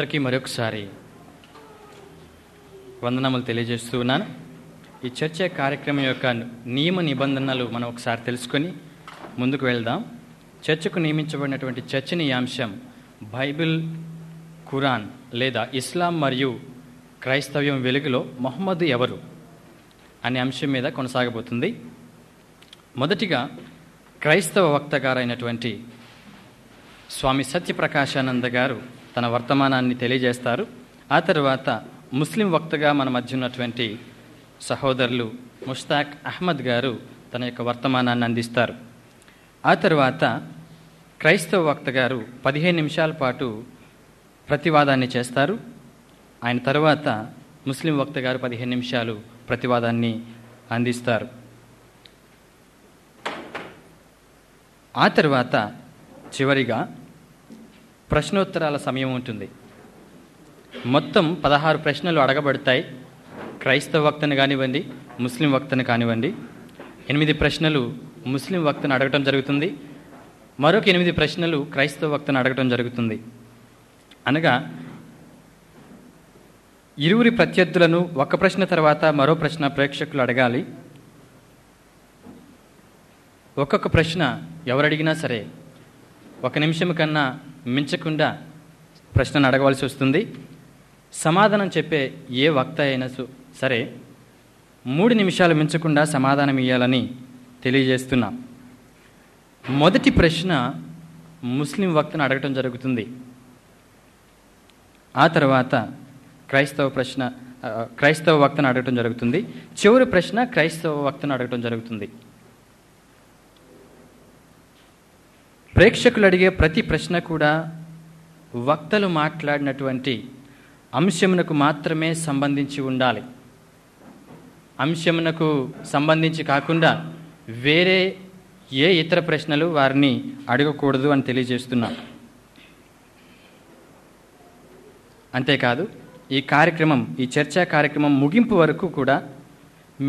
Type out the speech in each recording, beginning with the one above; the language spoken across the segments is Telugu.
అందరికీ మరొకసారి వందనములు తెలియజేస్తూ ఉన్నాను. ఈ చర్చ కార్యక్రమం యొక్క నియమ నిబంధనలు మనం ఒకసారి తెలుసుకొని ముందుకు వెళ్దాం. చర్చకు నియమించబడినటువంటి చర్చనీయాంశం బైబిల్, ఖురాన్ లేదా ఇస్లాం మరియు క్రైస్తవ్యం వెలుగులో మొహమ్మద్ ఎవరు అనే అంశం మీద కొనసాగబోతుంది. మొదటిగా క్రైస్తవ వక్త గారైనటువంటి స్వామి సత్యప్రకాశానంద గారు తన వర్తమానాన్ని తెలియజేస్తారు. ఆ తర్వాత ముస్లిం వక్తగా మన మధ్య ఉన్నటువంటి సహోదరులు ముష్తాక్ అహ్మద్ గారు తన యొక్క వర్తమానాన్ని అందిస్తారు. ఆ తర్వాత క్రైస్తవ వక్త గారు 15 నిమిషాల పాటు ప్రతివాదాన్ని చేస్తారు. ఆయన తర్వాత ముస్లిం వక్త గారు 15 నిమిషాలు ప్రతివాదాన్ని అందిస్తారు. ఆ తర్వాత చివరిగా ప్రశ్నోత్తరాల సమయం ఉంటుంది. మొత్తం 16 ప్రశ్నలు అడగబడతాయి. క్రైస్తవ వక్తను కానివ్వండి, ముస్లిం వక్తను కానివ్వండి. 8 ప్రశ్నలు ముస్లిం వక్తను అడగటం జరుగుతుంది. మరొక 8 ప్రశ్నలు క్రైస్తవ వక్తను అడగటం జరుగుతుంది. అనగా ఇరువురి ప్రత్యర్థులను ఒక ప్రశ్న తర్వాత మరో ప్రశ్న ప్రేక్షకులు అడగాలి. ఒక్కొక్క ప్రశ్న ఎవరడిగినా సరే 1 నిమిషం కన్నా మించకుండా ప్రశ్నను అడగవలసి వస్తుంది. సమాధానం చెప్పే ఏ వక్త అయినా సరే 3 నిమిషాలు మించకుండా సమాధానం ఇవ్వాలని తెలియజేస్తున్నాం. మొదటి ప్రశ్న ముస్లిం వక్తను అడగటం జరుగుతుంది. ఆ తర్వాత క్రైస్తవ వక్తను అడగటం జరుగుతుంది. చివరి ప్రశ్న క్రైస్తవ వక్తను అడగటం జరుగుతుంది. ప్రేక్షకులు అడిగే ప్రతి ప్రశ్న కూడా వక్తలు మాట్లాడినటువంటి అంశమునకు మాత్రమే సంబంధించి ఉండాలి. అంశమునకు సంబంధించి కాకుండా వేరే ఏ ఇతర ప్రశ్నలు వారిని అడగకూడదు అని తెలియజేస్తున్నాం. అంతేకాదు ఈ చర్చా కార్యక్రమం ముగింపు వరకు కూడా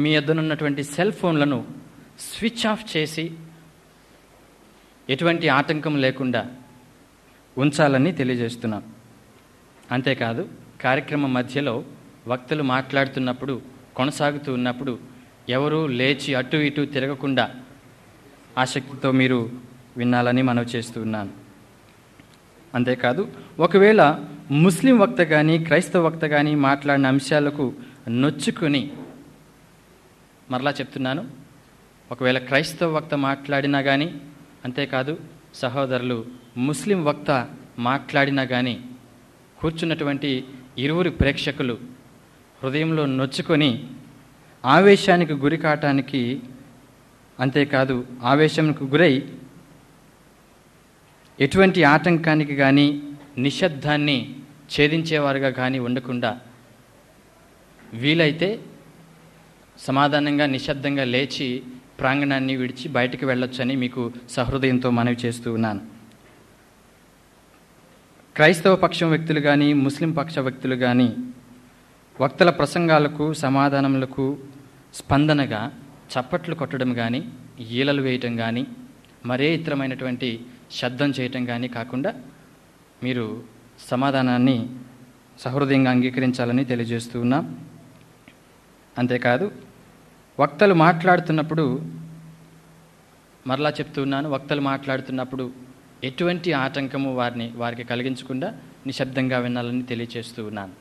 మీ వద్దనున్నటువంటి సెల్ ఫోన్లను స్విచ్ ఆఫ్ చేసి ఎటువంటి ఆటంకం లేకుండా ఉంచాలని తెలియజేస్తున్నాం. అంతేకాదు కార్యక్రమం మధ్యలో వక్తలు మాట్లాడుతున్నప్పుడు, కొనసాగుతూ ఉన్నప్పుడు ఎవరూ లేచి అటు ఇటు తిరగకుండా ఆసక్తితో మీరు వినాలని మనవి చేస్తూ ఉన్నాను. అంతేకాదు ఒకవేళ ముస్లిం వక్త కానీ క్రైస్తవ వక్త కానీ మాట్లాడిన అంశాలకు నొచ్చుకొని, మరలా చెప్తున్నాను, ఒకవేళ క్రైస్తవ వక్త మాట్లాడినా కానీ, అంతేకాదు సహోదరులు ముస్లిం వక్త మాట్లాడినా కానీ కూర్చున్నటువంటి ఇరువురి ప్రేక్షకులు హృదయంలో నొచ్చుకొని ఆవేశానికి గురి కావటానికి, అంతేకాదు ఆవేశానికి గురై ఎటువంటి ఆటంకానికి కానీ నిశ్శబ్దాన్ని ఛేదించేవారుగా కానీ ఉండకుండా వీలైతే సమాధానంగా నిశ్శబ్దంగా లేచి ప్రాంగణాన్ని విడిచి బయటికి వెళ్ళొచ్చని మీకు సహృదయంతో మనవి చేస్తూ ఉన్నాను. క్రైస్తవ పక్షం వ్యక్తులు కానీ ముస్లిం పక్ష వ్యక్తులు కానీ వక్తల ప్రసంగాలకు సమాధానములకు స్పందనగా చప్పట్లు కొట్టడం కానీ, ఈలలు వేయటం కానీ, మరే ఇతరమైనటువంటి శబ్దం చేయటం కానీ కాకుండా మీరు సమాధానాన్ని సహృదయంగా అంగీకరించాలని తెలియజేస్తూ ఉన్నాం. అంతేకాదు వక్తలు మాట్లాడుతున్నప్పుడు, మరలా చెప్తూ ఉన్నాను, వక్తలు మాట్లాడుతున్నప్పుడు ఎటువంటి ఆటంకము వారికి కలిగించకుండా నిశ్శబ్దంగా వినాలని తెలియజేస్తూ ఉన్నాను.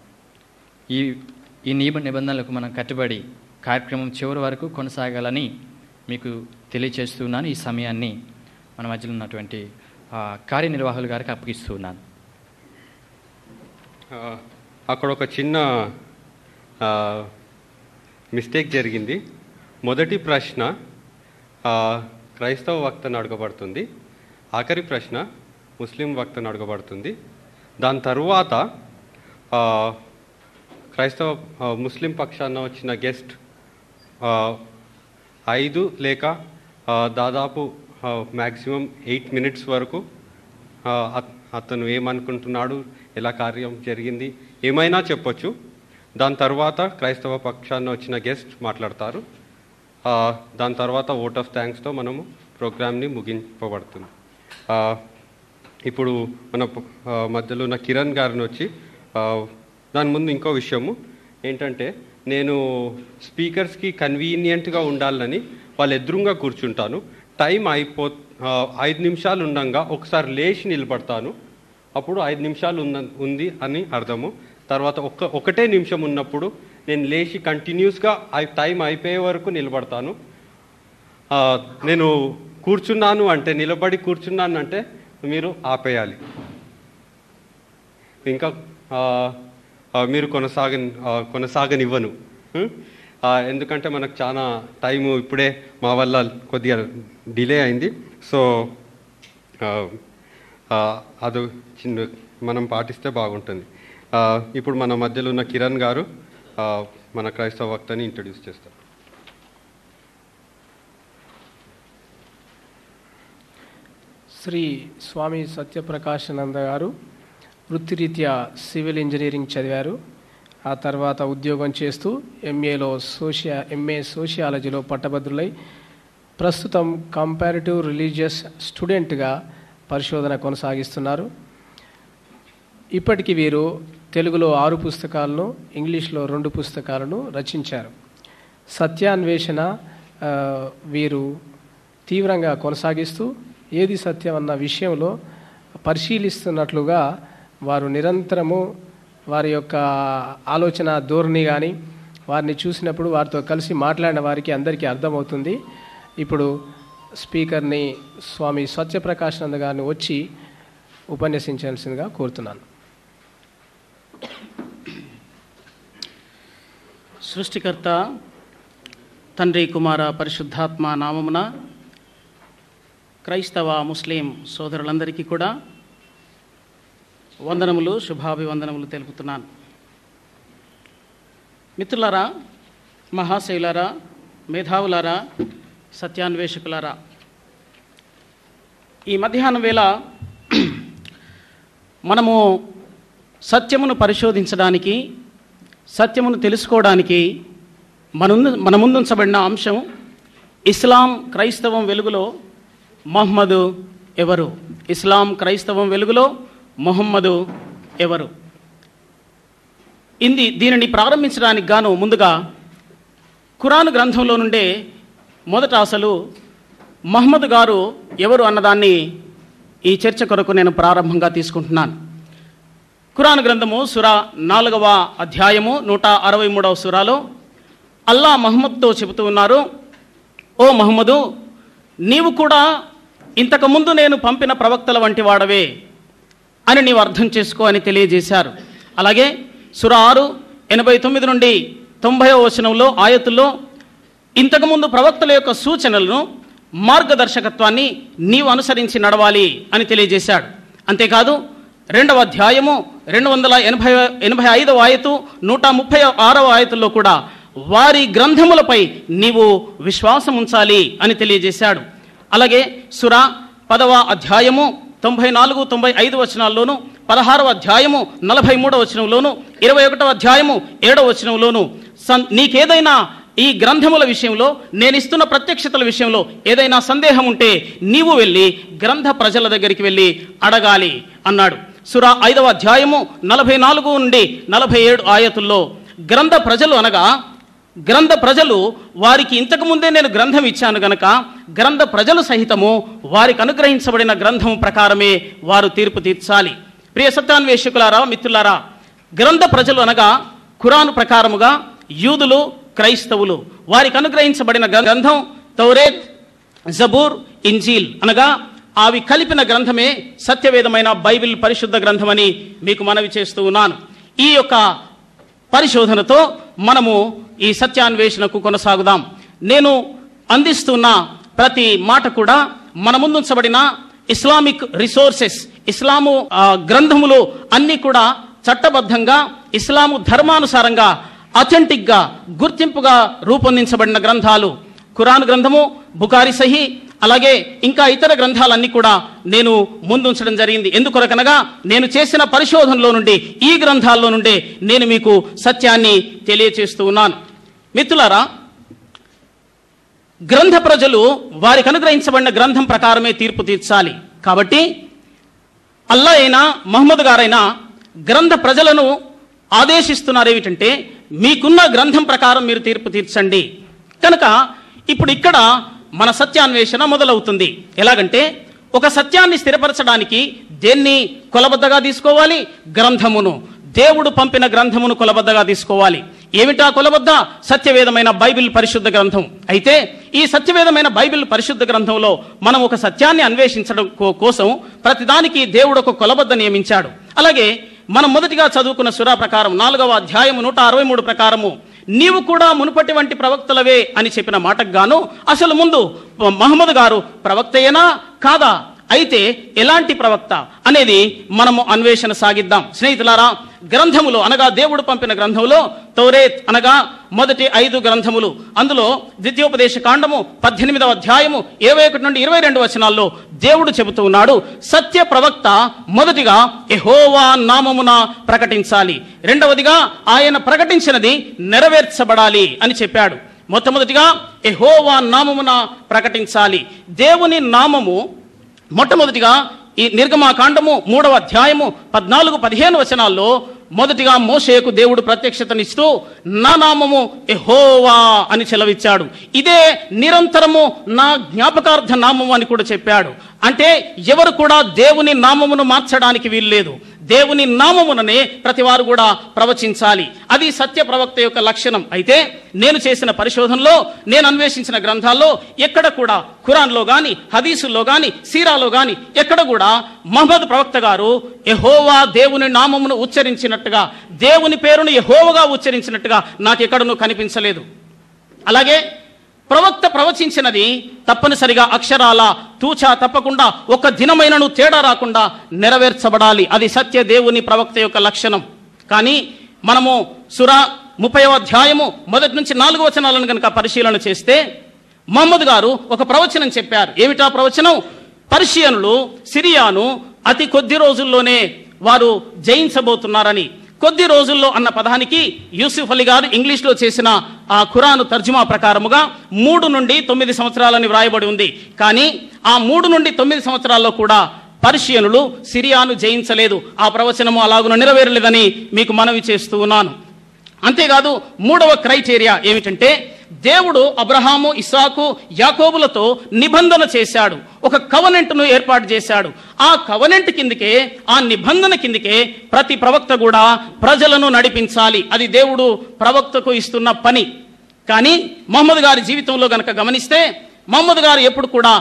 ఈ నియమ నిబంధనలకు మనం కట్టుబడి కార్యక్రమం చివరి వరకు కొనసాగాలని మీకు తెలియజేస్తూ ఉన్నాను. ఈ సమయాన్ని మన మధ్యలో ఉన్నటువంటి కార్యనిర్వాహకులు గారికి అప్పగిస్తూ ఉన్నాను. అక్కడ ఒక చిన్న మిస్టేక్ జరిగింది. మొదటి ప్రశ్న క్రైస్తవ వక్తను అడగబడుతుంది, ఆఖరి ప్రశ్న ముస్లిం వక్తను అడగబడుతుంది. దాని తరువాత ముస్లిం పక్షాన వచ్చిన గెస్ట్ 5 లేక దాదాపు మ్యాక్సిమం 8 మినిట్స్ వరకు అతను ఏమనుకుంటున్నాడు, ఎలా కార్యం జరిగింది, ఏమైనా చెప్పొచ్చు. దాని తర్వాత క్రైస్తవ పక్షాన వచ్చిన గెస్ట్ మాట్లాడతారు. దాని తర్వాత ఓట్ ఆఫ్ థ్యాంక్స్తో మనము ప్రోగ్రామ్ని ముగింపబడుతుంది. ఇప్పుడు మన మధ్యలో ఉన్న కిరణ్ గారిని వచ్చి దాని ముందు ఇంకో విషయము ఏంటంటే, నేను స్పీకర్స్కి కన్వీనియంట్గా ఉండాలని వాళ్ళ ఎదురుగా కూర్చుంటాను. టైం 5 నిమిషాలు ఉండగా ఒకసారి లేచి నిలబడతాను. అప్పుడు 5 నిమిషాలు ఉంది అని అర్థము. తర్వాత ఒకటే నిమిషం ఉన్నప్పుడు నేను లేచి కంటిన్యూస్గా టైం అయిపోయే వరకు నిలబడతాను. నేను కూర్చున్నాను అంటే, నిలబడి కూర్చున్నాను అంటే మీరు ఆపేయాలి. ఇంకా మీరు కొనసాగనివ్వను. ఎందుకంటే మనకు చాలా టైము ఇప్పుడే మా వల్ల కొద్దిగా డిలే అయింది. సో అది చిన్న మనం పాటిస్తే బాగుంటుంది. ఇప్పుడు మన మధ్యలో ఉన్న కిరణ్ గారు మన క్రైస్తవ వక్తని ఇంట్రడ్యూస్ చేస్తారు. శ్రీ స్వామి సత్యప్రకాశానంద గారు వృత్తిరీత్యా సివిల్ ఇంజనీరింగ్ చదివారు. ఆ తర్వాత ఉద్యోగం చేస్తూ ఎంఏ సోషియాలజీలో పట్టభద్రులై ప్రస్తుతం కంపారిటివ్ రిలీజియస్ స్టూడెంట్గా పరిశోధన కొనసాగిస్తున్నారు. ఇప్పటికి వీరు తెలుగులో 6 పుస్తకాలను, ఇంగ్లీష్లో 2 పుస్తకాలను రచించారు. సత్యాన్వేషణ వీరు తీవ్రంగా కొనసాగిస్తూ ఏది సత్యం అన్న విషయంలో పరిశీలిస్తున్నట్లుగా వారు నిరంతరము వారి యొక్క ఆలోచన ధోరణి కానీ వారిని చూసినప్పుడు వారితో కలిసి మాట్లాడిన వారికి అందరికీ అర్థమవుతుంది. ఇప్పుడు స్పీకర్ని స్వామి సత్యప్రకాశానంద గారిని వచ్చి ఉపన్యసించాల్సిందిగా కోరుతున్నాను. సృష్టికర్త తండ్రి కుమార పరిశుద్ధాత్మ నామమున క్రైస్తవ ముస్లిం సోదరులందరికీ కూడా వందనములు, శుభాభివందనములు తెలుపుతున్నాను. మిత్రులారా, మహాశైలారా, మేధావులారా, సత్యాన్వేషకులారా, ఈ మధ్యాహ్నం వేళ మనము సత్యమును పరిశోధించడానికి, సత్యమును తెలుసుకోవడానికి మన ముందుంచబడిన అంశం ఇస్లాం క్రైస్తవం వెలుగులో మహమ్మదు ఎవరు? ఇస్లాం క్రైస్తవం వెలుగులో మొహమ్మదు ఎవరు? దీనిని ప్రారంభించడానికి గాను ముందుగా ఖురాన్ గ్రంథంలో నుండే మొదట అసలు మహమ్మద్ గారు ఎవరు అన్నదాన్ని ఈ చర్చ కొరకు నేను ప్రారంభంగా తీసుకుంటున్నాను. ఖురాన్ గ్రంథము సూరా 4వ అధ్యాయము 163వ సూరాలో అల్లా మహమ్మద్తో చెబుతూ ఉన్నారు, ఓ మహమ్మదు, నీవు కూడా ఇంతకుముందు నేను పంపిన ప్రవక్తల వంటి వాడవే అని నీవు అర్థం చేసుకో అని తెలియజేశారు. అలాగే సూరా 6:89 నుండి 90వ వచనంలో ఆయతుల్లో ఇంతకుముందు ప్రవక్తల యొక్క సూచనలను, మార్గదర్శకత్వాన్ని నీవు అనుసరించి నడవాలి అని తెలియజేశాడు. అంతేకాదు 2వ అధ్యాయము 285వ ఆయతు 136వ ఆయతుల్లో కూడా వారి గ్రంథములపై నీవు విశ్వాసం ఉంచాలి అని తెలియజేశాడు. అలాగే సూరా 10వ అధ్యాయము 94, 95 వచనాల్లోను, 16వ అధ్యాయము 43వ వచనంలోను, 21వ అధ్యాయము 7వ వచనంలోను నీకేదైనా ఈ గ్రంథముల విషయంలో, నేను ఇస్తున్న ప్రత్యక్షతల విషయంలో ఏదైనా సందేహం ఉంటే నీవు వెళ్ళి గ్రంథ ప్రజల దగ్గరికి వెళ్ళి అడగాలి అన్నాడు. సూరా 5వ అధ్యాయము 44 నుండి 47 ఆయతుల్లో గ్రంథ ప్రజలు అనగా గ్రంథ ప్రజలు వారికి ఇంతకుముందే నేను గ్రంథం ఇచ్చాను గనక గ్రంథ ప్రజలు సహితము వారికి అనుగ్రహించబడిన గ్రంథం ప్రకారమే వారు తీర్పు తీర్చాలి. ప్రియ సత్యాన్వేషకులారా, మిత్రులారా, గ్రంథ ప్రజలు అనగా ఖురాను ప్రకారముగా యూదులు, క్రైస్తవులు వారికి అనుగ్రహించబడిన గ్రంథం తౌరేత్, జబూర్, ఇంజీల్ అనగా అవి కలిపిన గ్రంథమే సత్యవేదమైన బైబిల్ పరిశుద్ధ గ్రంథమని మీకు మనవి చేస్తూ ఉన్నాను. ఈ యొక్క పరిశోధనతో మనము ఈ సత్యాన్వేషణకు కొనసాగుదాం. నేను అందిస్తున్న ప్రతి మాట కూడా మన ముందుంచబడిన ఇస్లామిక్ రిసోర్సెస్, ఇస్లాము గ్రంథములు అన్నీ కూడా చట్టబద్ధంగా ఇస్లాము ధర్మానుసారంగా అథెంటిక్గా గుర్తింపుగా రూపొందించబడిన గ్రంథాలు. ఖురాన్ గ్రంథము, బుఖారీ సహీ, అలాగే ఇంకా ఇతర గ్రంథాలన్నీ కూడా నేను ముందుంచడం జరిగింది. ఎందుకొరకనగా నేను చేసిన పరిశోధనలో నుండి, ఈ గ్రంథాల్లో నుండే నేను మీకు సత్యాన్ని తెలియచేస్తూ ఉన్నాను. మిత్రులారా, గ్రంథ ప్రజలు వారికి అనుగ్రహించబడిన గ్రంథం ప్రకారమే తీర్పు తీర్చాలి. కాబట్టి అల్లా అయినా మహమ్మద్ గారైనా గ్రంథ ప్రజలను ఆదేశిస్తున్నారు ఏమిటంటే, మీకున్న గ్రంథం ప్రకారం మీరు తీర్పు తీర్చండి. కనుక ఇప్పుడు ఇక్కడ మన సత్యాన్వేషణ మొదలవుతుంది. ఎలాగంటే, ఒక సత్యాన్ని స్థిరపరచడానికి దేన్ని కొలబద్దగా తీసుకోవాలి? గ్రంథమును, దేవుడు పంపిన గ్రంథమును కొలబద్దగా తీసుకోవాలి. ఏమిటా కొలబద్ద? సత్యవేదమైన బైబిల్ పరిశుద్ధ గ్రంథం. అయితే ఈ సత్యవేదమైన బైబిల్ పరిశుద్ధ గ్రంథంలో మనం ఒక సత్యాన్ని అన్వేషించడం కోసం ప్రతిదానికి దేవుడు ఒక కొలబద్ద నియమించాడు. అలాగే మనం మొదటిగా చదువుకున్న సూరా ప్రకారం 4వ అధ్యాయము 163 ప్రకారము, నీవు కూడా మునుపటి వంటి ప్రవక్తలవే అని చెప్పిన మాటకు గాను అసలు ముందు మహమ్మద్ గారు ప్రవక్తయేనా కాదా, అయితే ఎలాంటి ప్రవక్త అనేది మనము అన్వేషణ సాగిద్దాం. స్నేహితులారా, గ్రంథములో అనగా దేవుడు పంపిన గ్రంథంలో తౌరేత్ అనగా మొదటి 5 గ్రంథములు, అందులో ద్వితీయోపదేశ కాండము 18వ అధ్యాయము 21 నుండి 22 వచనాల్లో దేవుడు చెబుతూ ఉన్నాడు, సత్య ప్రవక్త మొదటిగా యెహోవా నామమున ప్రకటించాలి, రెండవదిగా ఆయన ప్రకటించినది నెరవేర్చబడాలి అని చెప్పాడు. మొట్టమొదటిగా యెహోవా నామమున ప్రకటించాలి. దేవుని నామము మొట్టమొదటిగా ఈ నిర్గమాకాండము 3వ అధ్యాయము 14-15 వచనాల్లో మొదటిగా మోషేకు దేవుడు ప్రత్యక్షతనిస్తూ నా నామము యెహోవా అని సెలవిచ్చాడు. ఇదే నిరంతరము నా జ్ఞాపకార్థ నామము అని కూడా చెప్పాడు. అంటే ఎవరు కూడా దేవుని నామమును మార్చడానికి వీల్లేదు. దేవుని నామముననే ప్రతి వారు కూడా ప్రవచించాలి. అది సత్య ప్రవక్త యొక్క లక్షణం. అయితే నేను చేసిన పరిశోధనలో, నేను అన్వేషించిన గ్రంథాల్లో ఎక్కడ కూడా ఖురాన్లో గాని, హదీసుల్లో గాని, సీరాలో గాని ఎక్కడ కూడా మహమ్మద్ ప్రవక్త గారు యెహోవా దేవుని నామమును ఉచ్చరించినట్టుగా, దేవుని పేరును యెహోవాగా ఉచ్చరించినట్టుగా నాకెక్కడనూ కనిపించలేదు. అలాగే ప్రవక్త ప్రవచించినది తప్పనిసరిగా అక్షరాల తూచా తప్పకుండా ఒక్క దినమైనను తేడా రాకుండా నెరవేర్చబడాలి. అది సత్య దేవుని ప్రవక్త యొక్క లక్షణం. కానీ మనము సూరా 30వ అధ్యాయము 1 నుంచి 4 వచనాలను కనుక పరిశీలన చేస్తే మహమ్మద్ గారు ఒక ప్రవచనం చెప్పారు. ఏమిటా ప్రవచనం? పర్షియన్లు సిరియాను అతి కొద్ది రోజుల్లోనే వారు జయించబోతున్నారని. కొద్ది రోజుల్లో అన్న పదానికి యూసుఫ్ అలీ గారు ఇంగ్లీష్లో చేసిన ఆ ఖురాను తర్జుమా ప్రకారముగా 3 నుండి 9 సంవత్సరాలని వ్రాయబడి ఉంది. కానీ ఆ 3 నుండి 9 సంవత్సరాల్లో కూడా పర్షియనులు సిరియాను జయించలేదు. ఆ ప్రవచనము అలాగున నెరవేరలేదని మీకు మనవి చేస్తూ ఉన్నాను. అంతేకాదు 3వ క్రైటీరియా ఏమిటంటే, దేవుడు అబ్రహాము, ఇస్సాకు, యాకోబులతో నిబంధన చేశాడు, ఒక కవనెంట్ను ఏర్పాటు చేశాడు. ఆ కవనెంట్ కిందకే, ఆ నిబంధన కిందకే ప్రతి ప్రవక్త కూడా ప్రజలను నడిపించాలి. అది దేవుడు ప్రవక్తకు ఇస్తున్న పని. కానీ మహమ్మద్ గారి జీవితంలో గనక గమనిస్తే, మహమ్మద్ గారు ఎప్పుడు కూడా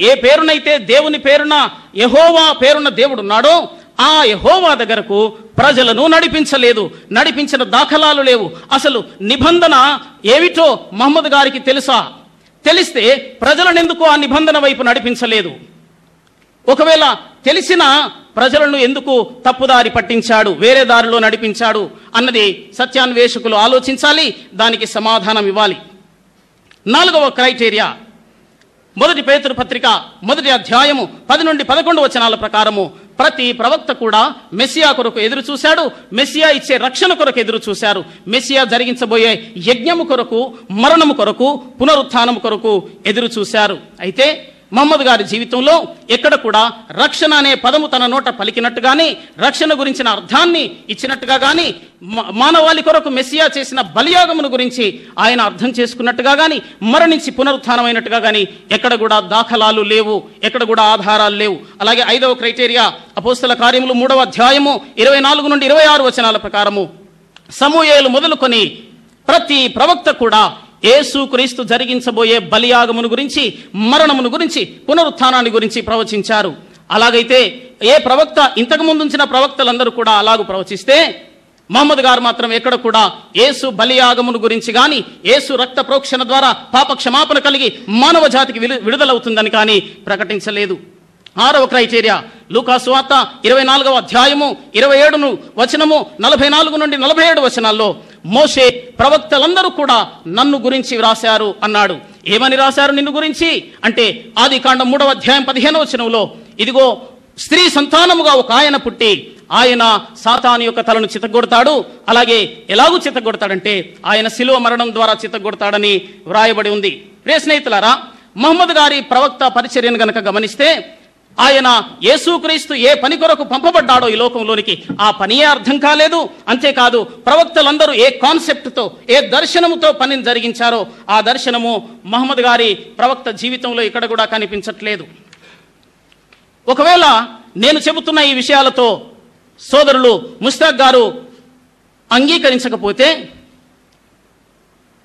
ఏ పేరునైతే దేవుని పేరున యెహోవా పేరున దేవుడు ఉన్నాడో ఆ యెహోవా దగ్గరకు ప్రజలను నడిపించలేదు. నడిపించిన దాఖలాలు లేవు. అసలు నిబంధన ఏమిటో మహమ్మద్ గారికి తెలుసా? తెలిస్తే ప్రజలను ఎందుకు ఆ నిబంధన వైపు నడిపించలేదు? ఒకవేళ తెలిసిన ప్రజలను ఎందుకు తప్పుదారి పట్టించాడు, వేరే దారిలో నడిపించాడు అన్నది సత్యాన్వేషకులు ఆలోచించాలి, దానికి సమాధానం ఇవ్వాలి. 4వ క్రైటీరియా, 1 పేతురు పత్రిక 1వ అధ్యాయము 10 నుండి 11 వచనాల ప్రకారము ప్రతి ప్రవక్త కూడా మెస్సియా కొరకు ఎదురు చూశాడు, మెస్సియా ఇచ్చే రక్షణ కొరకు ఎదురు చూశారు, మెస్సియా జరిగించబోయే యజ్ఞము కొరకు, మరణము కొరకు, పునరుత్థానము కొరకు ఎదురు చూశారు. అయితే మహమ్మద్ గారి జీవితంలో ఎక్కడ కూడా రక్షణ అనే పదము తన నోట పలికినట్టుగాని, రక్షణ గురించిన అర్థాన్ని ఇచ్చినట్టుగా గాని, మానవాళి కొరకు మెస్సియా చేసిన బలియాగమును గురించి ఆయన అర్థం చేసుకున్నట్టుగా గాని, మరణించి పునరుత్థానమైనట్టుగా గాని ఎక్కడ కూడా దాఖలాలు లేవు, ఎక్కడ కూడా ఆధారాలు లేవు. అలాగే 5వ క్రైటీరియా, అపోస్తల కార్యములు 3వ అధ్యాయము 24 నుండి 26 వచనాల ప్రకారము సమూయేలు మొదలుకొని ప్రతి ప్రవక్త కూడా యేసుక్రీస్తు జరిగించబోయే బలియాగమును గురించి, మరణమును గురించి, పునరుత్థానాన్ని గురించి ప్రవచించారు. అలాగైతే ఏ ప్రవక్త ఇంతకు ముందు ఉంచిన ప్రవక్తలందరూ కూడా అలాగూ ప్రవచిస్తే, మహమ్మద్ గారు మాత్రం ఎక్కడ కూడా యేసు బలియాగమును గురించి కానీ, యేసు రక్త ప్రోక్షణ ద్వారా పాప క్షమాపణ కలిగి మానవ జాతికి విడుదలవుతుందని కానీ ప్రకటించలేదు. 6వ క్రైటీరియా, లూకా సువార్త 24వ అధ్యాయము 27 వచనము 44 నుండి 47 వచనాల్లో మోషే ప్రవక్తలందరూ కూడా నన్ను గురించి వ్రాశారు అన్నాడు. ఏమని రాశారు నిన్ను గురించి అంటే, ఆదికాండం 3వ అధ్యాయం 15వ వచనంలో, ఇదిగో స్త్రీ సంతానముగా ఒక ఆయన పుట్టి ఆయన సాతాను యొక్క తలను చితగొడతాడు. అలాగే ఎలాగూ చితగొడతాడంటే ఆయన శిలువ మరణం ద్వారా చితగొడతాడని వ్రాయబడి ఉంది. ప్రియ స్నేహితులారా, మహమ్మద్ గారి ప్రవక్త పరిచర్యను గనక గమనిస్తే ఆయన యేసుక్రీస్తు ఏ పని కొరకు పంపబడ్డాడో ఈ లోకంలోనికి ఆ పనియే అర్థం కాలేదు. అంతేకాదు ప్రవక్తలందరూ ఏ కాన్సెప్ట్తో, ఏ దర్శనముతో పనిని జరిగించారో ఆ దర్శనము మహమ్మద్ గారి ప్రవక్త జీవితంలో ఇక్కడ కూడా కనిపించట్లేదు. ఒకవేళ నేను చెబుతున్న ఈ విషయాలతో సోదరులు ముస్తాక్ గారు అంగీకరించకపోతే,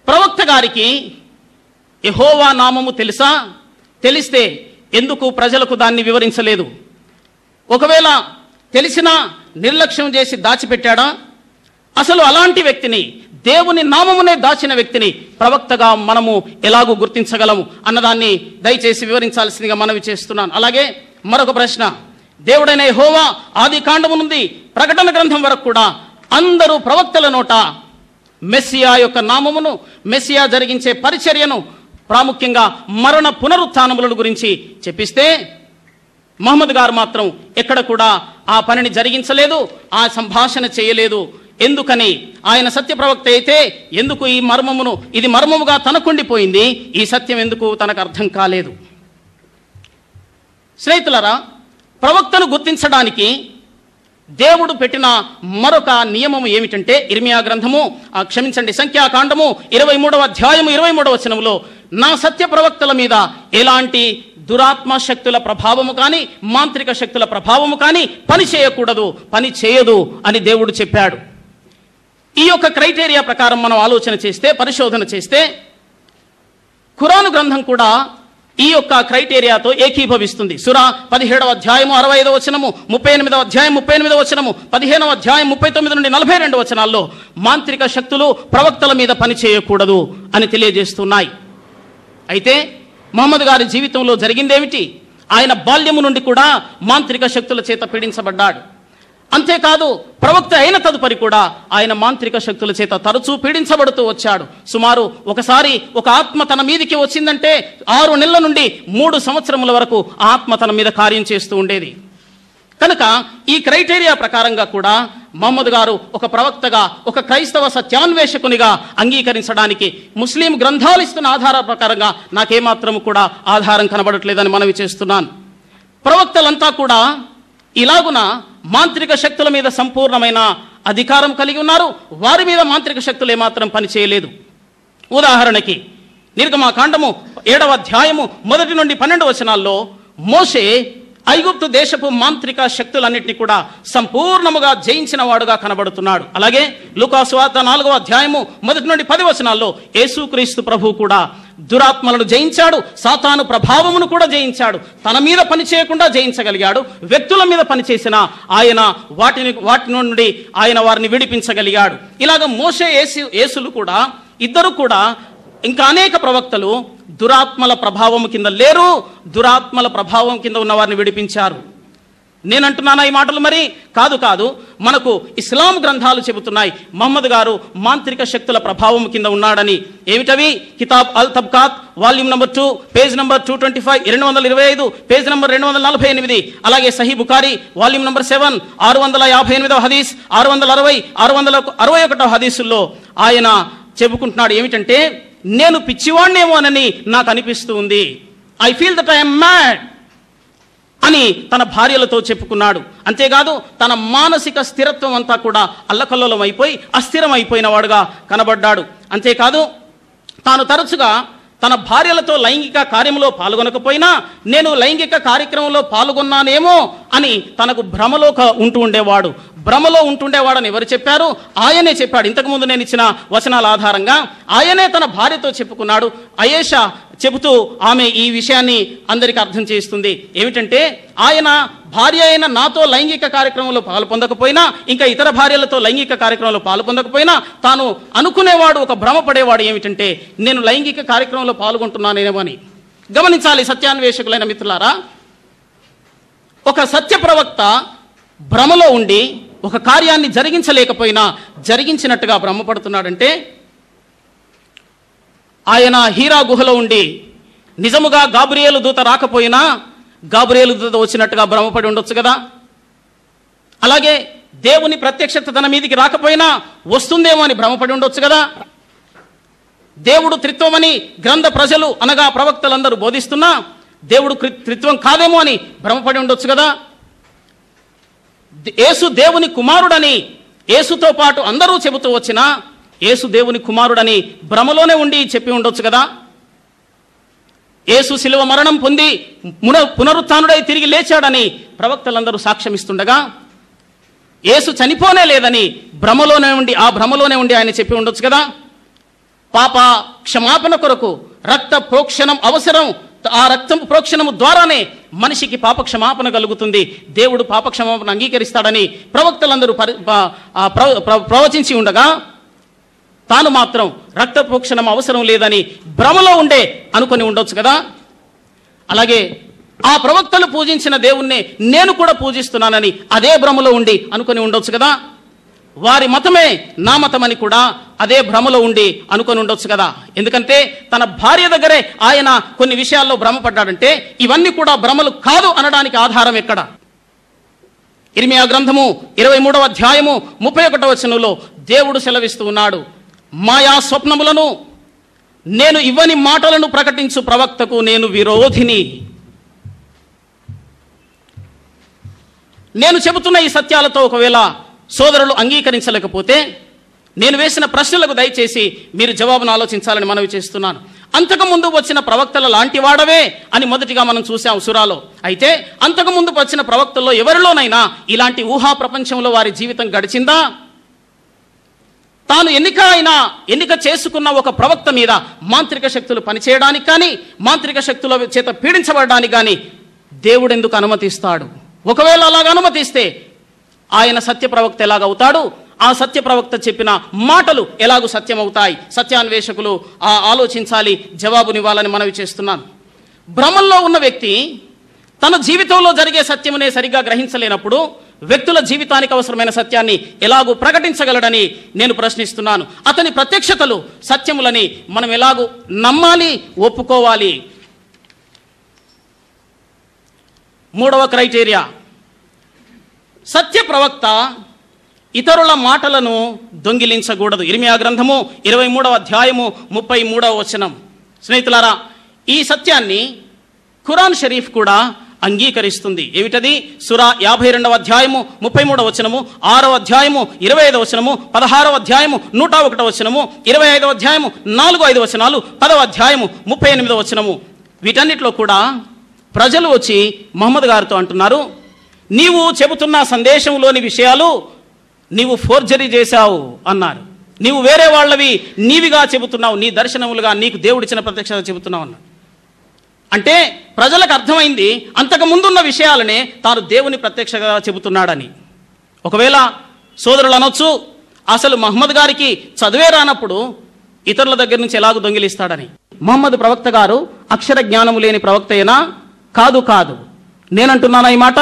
ప్రవక్త గారికి యెహోవా నామము తెలుసా? తెలిస్తే ఎందుకు ప్రజలకు దాన్ని వివరించలేదు? ఒకవేళ తెలిసినా నిర్లక్ష్యం చేసి దాచిపెట్టాడా? అసలు అలాంటి వ్యక్తిని, దేవుని నామమునే దాచిన వ్యక్తిని ప్రవక్తగా మనము ఎలాగూ గుర్తించగలము అన్నదాన్ని దయచేసి వివరించాల్సిందిగా మనవి చేస్తున్నాను. అలాగే మరొక ప్రశ్న, దేవుడైన యెహోవా ఆది కాండము నుండి ప్రకటన గ్రంథం వరకు కూడా అందరూ ప్రవక్తల నోట మెస్సియా యొక్క నామమును, మెస్సియా జరిగించే పరిచర్యను, ప్రాముఖ్యంగా మరణ పునరుత్థానముల గురించి చెప్పిస్తే మహమ్మద్ గారు మాత్రం ఎక్కడ కూడా ఆ పనిని జరిగించలేదు, ఆ సంభాషణ చేయలేదు. ఎందుకని? ఆయన సత్య ప్రవక్త అయితే ఎందుకు ఈ మర్మమును, ఇది మర్మముగా తనకుండిపోయింది, ఈ సత్యం ఎందుకు తనకు అర్థం కాలేదు? స్నేహితులారా, ప్రవక్తను గుర్తించడానికి దేవుడు పెట్టిన మరొక నియమము ఏమిటంటే, ఇర్మియా గ్రంథము సంఖ్యాకాండము 23వ అధ్యాయము 23వ వచనములో, నా సత్య ప్రవక్తల మీద ఎలాంటి దురాత్మ శక్తుల ప్రభావము కానీ, మాంత్రిక శక్తుల ప్రభావము కానీ పని చేయకూడదు, పని చేయదు అని దేవుడు చెప్పాడు. ఈ యొక్క క్రైటీరియా ప్రకారం మనం ఆలోచన చేస్తే, పరిశోధన చేస్తే, ఖురాను గ్రంథం కూడా ఈ యొక్క క్రైటీరియాతో ఏకీభవిస్తుంది. సూరా 17వ అధ్యాయము 65వ వచనము, 38వ అధ్యాయం 38వ వచనము, 15వ అధ్యాయం 39 నుండి 42 వచనాల్లో మాంత్రిక శక్తులు ప్రవక్తల మీద పని చేయకూడదు అని తెలియజేస్తున్నాయి. అయితే మహమ్మద్ గారి జీవితంలో జరిగిందేమిటి? ఆయన బాల్యము నుండి కూడా మాంత్రిక శక్తుల చేత పీడించబడ్డాడు. అంతేకాదు ప్రవక్త అయిన తదుపరి కూడా ఆయన మాంత్రిక శక్తుల చేత తరచూ పీడించబడుతూ వచ్చాడు. సుమారు ఒకసారి ఒక ఆత్మ తన మీదికి వచ్చిందంటే 6 నెలల నుండి 3 సంవత్సరముల వరకు ఆ ఆత్మ తన మీద కార్యం చేస్తూ ఉండేది. కనుక ఈ క్రైటీరియా ప్రకారంగా కూడా మహమ్మద్ గారు ఒక ప్రవక్తగా, ఒక క్రైస్తవ సత్యాన్వేషకునిగా అంగీకరించడానికి ముస్లిం గ్రంథాలు ఇస్తున్న ఆధార ప్రకారంగా నాకేమాత్రము కూడా ఆధారం కనబడట్లేదని మనవి చేస్తున్నాను. ప్రవక్తలంతా కూడా ఇలాగున మాంత్రిక శక్తుల మీద సంపూర్ణమైన అధికారం కలిగి ఉన్నారు. వారి మీద మాంత్రిక శక్తులు ఏమాత్రం పని చేయలేదు. ఉదాహరణకి నిర్గమాకాండము 7వ అధ్యాయము 1 నుండి 12 వచనాల్లో మోషే ఐగుప్తు దేశపు మాంత్రిక శక్తులన్నింటినీ కూడా సంపూర్ణముగా జయించిన వాడుగా కనబడుతున్నాడు. అలాగే లూకాసు వార్త 4వ అధ్యాయము 1 నుండి 10 వచనాల్లో యేసుక్రీస్తు ప్రభు కూడా దురాత్మలను జయించాడు, సాతాను ప్రభావమును కూడా జయించాడు. తన మీద పని చేయకుండా జయించగలిగాడు. వ్యక్తుల మీద పనిచేసిన ఆయన వాటి నుండి ఆయన వారిని విడిపించగలిగాడు. ఇలాగ మోషే యేసులు కూడా, ఇద్దరు కూడా, ఇంకా అనేక ప్రవక్తలు దురాత్మల ప్రభావం కింద లేరు, దురాత్మల ప్రభావం కింద ఉన్న వారిని విడిపించారు. నేనంటున్నానా ఈ మాటలు? మరి కాదు. మనకు ఇస్లాం గ్రంథాలు చెబుతున్నాయి మహమ్మద్ గారు మాంత్రిక శక్తుల ప్రభావం కింద ఉన్నాడని. ఏమిటవి? Kitab al Tabaqat volume number 2 page number 225 225, page number 248. అలాగే సహీ బుఖారీ వాల్యూమ్ నంబర్ 7 658వ హదీస్, 660 661వ హదీసుల్లో ఆయన చెప్పుకుంటున్నాడు ఏమిటంటే, నేను పిచ్చివాణ్ణేమోనని నాకు అనిపిస్తూ ఉంది, I feel that I'm mad అని తన భార్యలతో చెప్పుకున్నాడు. అంతేకాదు తన మానసిక స్థిరత్వం అంతా కూడా అల్లకల్లోలం అయిపోయి అస్థిరం అయిపోయిన వాడుగా కనబడ్డాడు. అంతేకాదు తాను తరచుగా తన భార్యలతో లైంగిక కార్యంలో పాల్గొనకపోయినా నేను లైంగిక కార్యక్రమంలో పాల్గొన్నానేమో అని తనకు భ్రమలో ఉంటుండేవాడని ఎవరు చెప్పారు? ఆయనే చెప్పాడు. ఇంతకుముందు నేను ఇచ్చిన వచనాల ఆధారంగా ఆయనే తన భార్యతో చెప్పుకున్నాడు. అయేషా చెబుతూ ఆమె ఈ విషయాన్ని అందరికీ అర్థం చేస్తుంది. ఏమిటంటే, ఆయన భార్య అయిన నాతో లైంగిక కార్యక్రమంలో పాల్పొందకపోయినా, ఇంకా ఇతర భార్యలతో లైంగిక కార్యక్రమంలో పాల్పొందకపోయినా తాను అనుకునేవాడు, ఒక భ్రమపడేవాడు ఏమిటంటే, నేను లైంగిక కార్యక్రమంలో పాల్గొంటున్నానేమో అని. గమనించాలి సత్యాన్వేషకులైన మిత్రులారా, ఒక సత్య ప్రవక్త భ్రమలో ఉండి ఒక కార్యాన్ని జరిగించలేకపోయినా జరిగించినట్టుగా భ్రమపడుతున్నాడంటే, ఆయన హీరా గుహలో ఉండి నిజముగా గాబ్రియేలు దూత రాకపోయినా గాబ్రియేలు దూత వచ్చినట్టుగా భ్రమపడి ఉండొచ్చు కదా. అలాగే దేవుని ప్రత్యక్షత తన మీదికి రాకపోయినా వస్తుందేమో అని భ్రమపడి ఉండొచ్చు కదా. దేవుడు త్రిత్వమని గ్రంథ ప్రజలు అనగా ప్రవక్తలందరూ బోధిస్తున్నా దేవుడు త్రిత్వం కాదేమో అని భ్రమపడి ఉండొచ్చు కదా. యేసు దేవుని కుమారుడని యేసుతో పాటు అందరూ చెబుతూ వచ్చినా యేసు దేవుని కుమారుడని భ్రమలోనే ఉండి చెప్పి ఉండొచ్చు కదా. యేసు శిలువ మరణం పొంది పునరుత్థానుడై తిరిగి లేచాడని ప్రవక్తలందరూ సాక్ష్యమిస్తుండగా యేసు చనిపోనే లేదని ఆ భ్రమలోనే ఉండి ఆయన చెప్పి ఉండొచ్చు కదా. పాప క్షమాపణ కొరకు రక్త ప్రోక్షణం అవసరం. ఆ రక్తం ప్రోక్షణము ద్వారానే మనిషికి పాప క్షమాపణ కలుగుతుంది, దేవుడు పాప క్షమాపణ అంగీకరిస్తాడని ప్రవక్తలందరూ ప్రవచించి ఉండగా తాను మాత్రం రక్త ప్రోక్షణం అవసరం లేదని భ్రమలో ఉండే అనుకొని ఉండొచ్చు కదా. అలాగే ఆ ప్రవక్తలు పూజించిన దేవుణ్ణే నేను కూడా పూజిస్తున్నానని అదే భ్రమలో ఉండి అనుకొని ఉండొచ్చు కదా. వారి మతమే నా మతమని కూడా అదే భ్రమలో ఉండి అనుకొని ఉండొచ్చు కదా. ఎందుకంటే తన భార్య దగ్గరే ఆయన కొన్ని విషయాల్లో భ్రమపడ్డాడంటే ఇవన్నీ కూడా భ్రమలు కాదు అనడానికి ఆధారం ఎక్కడ? ఇర్మియా గ్రంథము 23వ అధ్యాయము 31వ వచనంలో దేవుడు సెలవిస్తూ ఉన్నాడు, మాయా స్వప్నములను నేను ఇవ్వని మాటలను ప్రకటించు ప్రవక్తకు నేను విరోధిని. నేను చెబుతున్న ఈ సత్యాలతో ఒకవేళ సోదరులు అంగీకరించలేకపోతే నేను వేసిన ప్రశ్నలకు దయచేసి మీరు జవాబును ఆలోచించాలని మనవి చేస్తున్నాను. అంతకుముందు వచ్చిన ప్రవక్తల లాంటి వాడవే అని మొదటిగా మనం చూసాం సురాలో. అయితే అంతకుముందు వచ్చిన ప్రవక్తల్లో ఎవరిలోనైనా ఇలాంటి ఊహా ప్రపంచంలో వారి జీవితం గడిచిందా? తాను ఎన్నిక చేసుకున్న ఒక ప్రవక్త మీద మాంత్రిక శక్తులు పనిచేయడానికి కానీ మాంత్రిక శక్తుల చేత పీడించబడడానికి కానీ దేవుడు ఎందుకు అనుమతిస్తాడు? ఒకవేళ అలాగ అనుమతిస్తే ఆయన సత్య ప్రవక్త ఎలాగవుతాడు? ఆ సత్య ప్రవక్త చెప్పిన మాటలు ఎలాగూ సత్యమవుతాయి? సత్యాన్వేషకులు ఆలోచించాలి, జవాబునివ్వాలని మనవి చేస్తున్నాను. భ్రమంలో ఉన్న వ్యక్తి తన జీవితంలో జరిగే సత్యమునే సరిగ్గా గ్రహించలేనప్పుడు వ్యక్తుల జీవితానికి అవసరమైన సత్యాన్ని ఎలాగూ ప్రకటించగలడని నేను ప్రశ్నిస్తున్నాను. అతని ప్రత్యక్షతలు సత్యములని మనం ఎలాగూ నమ్మాలి, ఒప్పుకోవాలి? 3వ క్రైటీరియా, సత్య ప్రవక్త ఇతరుల మాటలను దొంగిలించకూడదు. ఇర్మియా గ్రంథము 23వ అధ్యాయము 33వ వచనం. స్నేహితులారా, ఈ సత్యాన్ని ఖురాన్ షరీఫ్ కూడా అంగీకరిస్తుంది. ఏమిటది? సూరా 52వ అధ్యాయము 33వ వచనము, 6వ అధ్యాయము 25వ వచనము, 16వ అధ్యాయము 101వ వచనము, 25వ అధ్యాయము 4-5 వచనాలు, 10వ అధ్యాయము 38వ వచనము. వీటన్నిటిలో కూడా ప్రజలు వచ్చి మహమ్మద్ గారితో అంటున్నారు, నీవు చెబుతున్న సందేశంలోని విషయాలు నీవు ఫోర్జరీ చేశావు అన్నారు. నీవు వేరే వాళ్ళవి నీవిగా చెబుతున్నావు, నీ దర్శనములుగా నీకు దేవుడిచ్చిన ప్రత్యక్షత చెబుతున్నావు అన్నారు. అంటే ప్రజలకు అర్థమైంది అంతకు ముందున్న విషయాలనే తాను దేవుని ప్రత్యక్షంగా చెబుతున్నాడని. ఒకవేళ సోదరులు అనొచ్చు, అసలు మహమ్మద్ గారికి చదివే రానప్పుడు ఇతరుల దగ్గర నుంచి ఎలాగూ దొంగిలిస్తాడని. మహమ్మద్ ప్రవక్త గారు అక్షర జ్ఞానము లేని ప్రవక్త అయినా కాదు. నేనంటున్నానా ఈ మాట?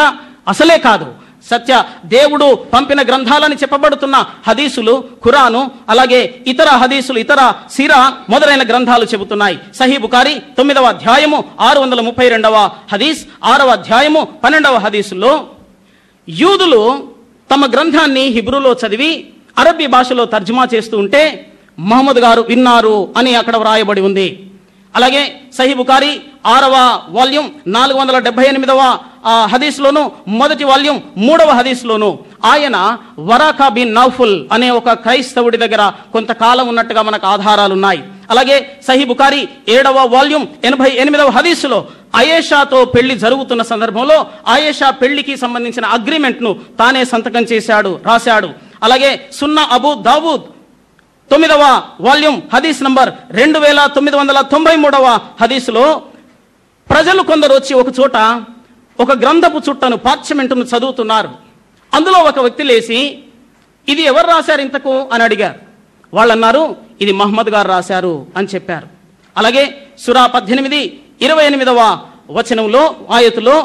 అసలే కాదు. సత్య దేవుడు పంపిన గ్రంథాలని చెప్పబడుతున్న హదీసులు, ఖురాను, అలాగే ఇతర హదీసులు, ఇతర సిరా మొదలైన గ్రంథాలు చెబుతున్నాయి. సహీ బుఖారీ 9వ అధ్యాయము 632వ హదీస్, 6వ అధ్యాయము 12వ హదీసుల్లో యూదులు తమ గ్రంథాన్ని హిబ్రూలో చదివి అరబ్బీ భాషలో తర్జుమా చేస్తూ ఉంటే మహమ్మద్ గారు విన్నారు అని అక్కడ వ్రాయబడి ఉంది. అలాగే సహీ బుఖారీ 6వ వాల్యూమ్ 478వ హదీస్లోను, మొదటి వాల్యూమ్ 3వ హదీస్లోను ఆయన వరాకా బిన్ నౌఫుల్ అనే ఒక క్రైస్తవుడి దగ్గర కొంతకాలం ఉన్నట్టుగా మనకు ఆధారాలున్నాయి. అలాగే సహీ బుఖారీ 7వ వాల్యూమ్ 88వ హదీసులో ఆయేషాతో పెళ్లి జరుగుతున్న సందర్భంలో ఆయేషా పెళ్లికి సంబంధించిన అగ్రిమెంట్ను తానే సంతకం రాశాడు. అలాగే సున్నా అబూ దావూద్ 9వ వాల్యూమ్ హదీస్ నంబర్ 2993వ హదీసులో ప్రజలు కొందరు వచ్చి ఒక చోట ఒక గ్రంథపు చుట్టను, పార్చమెంటును చదువుతున్నారు. అందులో ఒక వ్యక్తి లేచి, ఇది ఎవరు రాశారు ఇంతకు అని అడిగారు. వాళ్ళు అన్నారు, ఇది మహమ్మద్ గారు రాశారు అని చెప్పారు. అలాగే సూరా 18-28వ వచనంలో ఆయతులో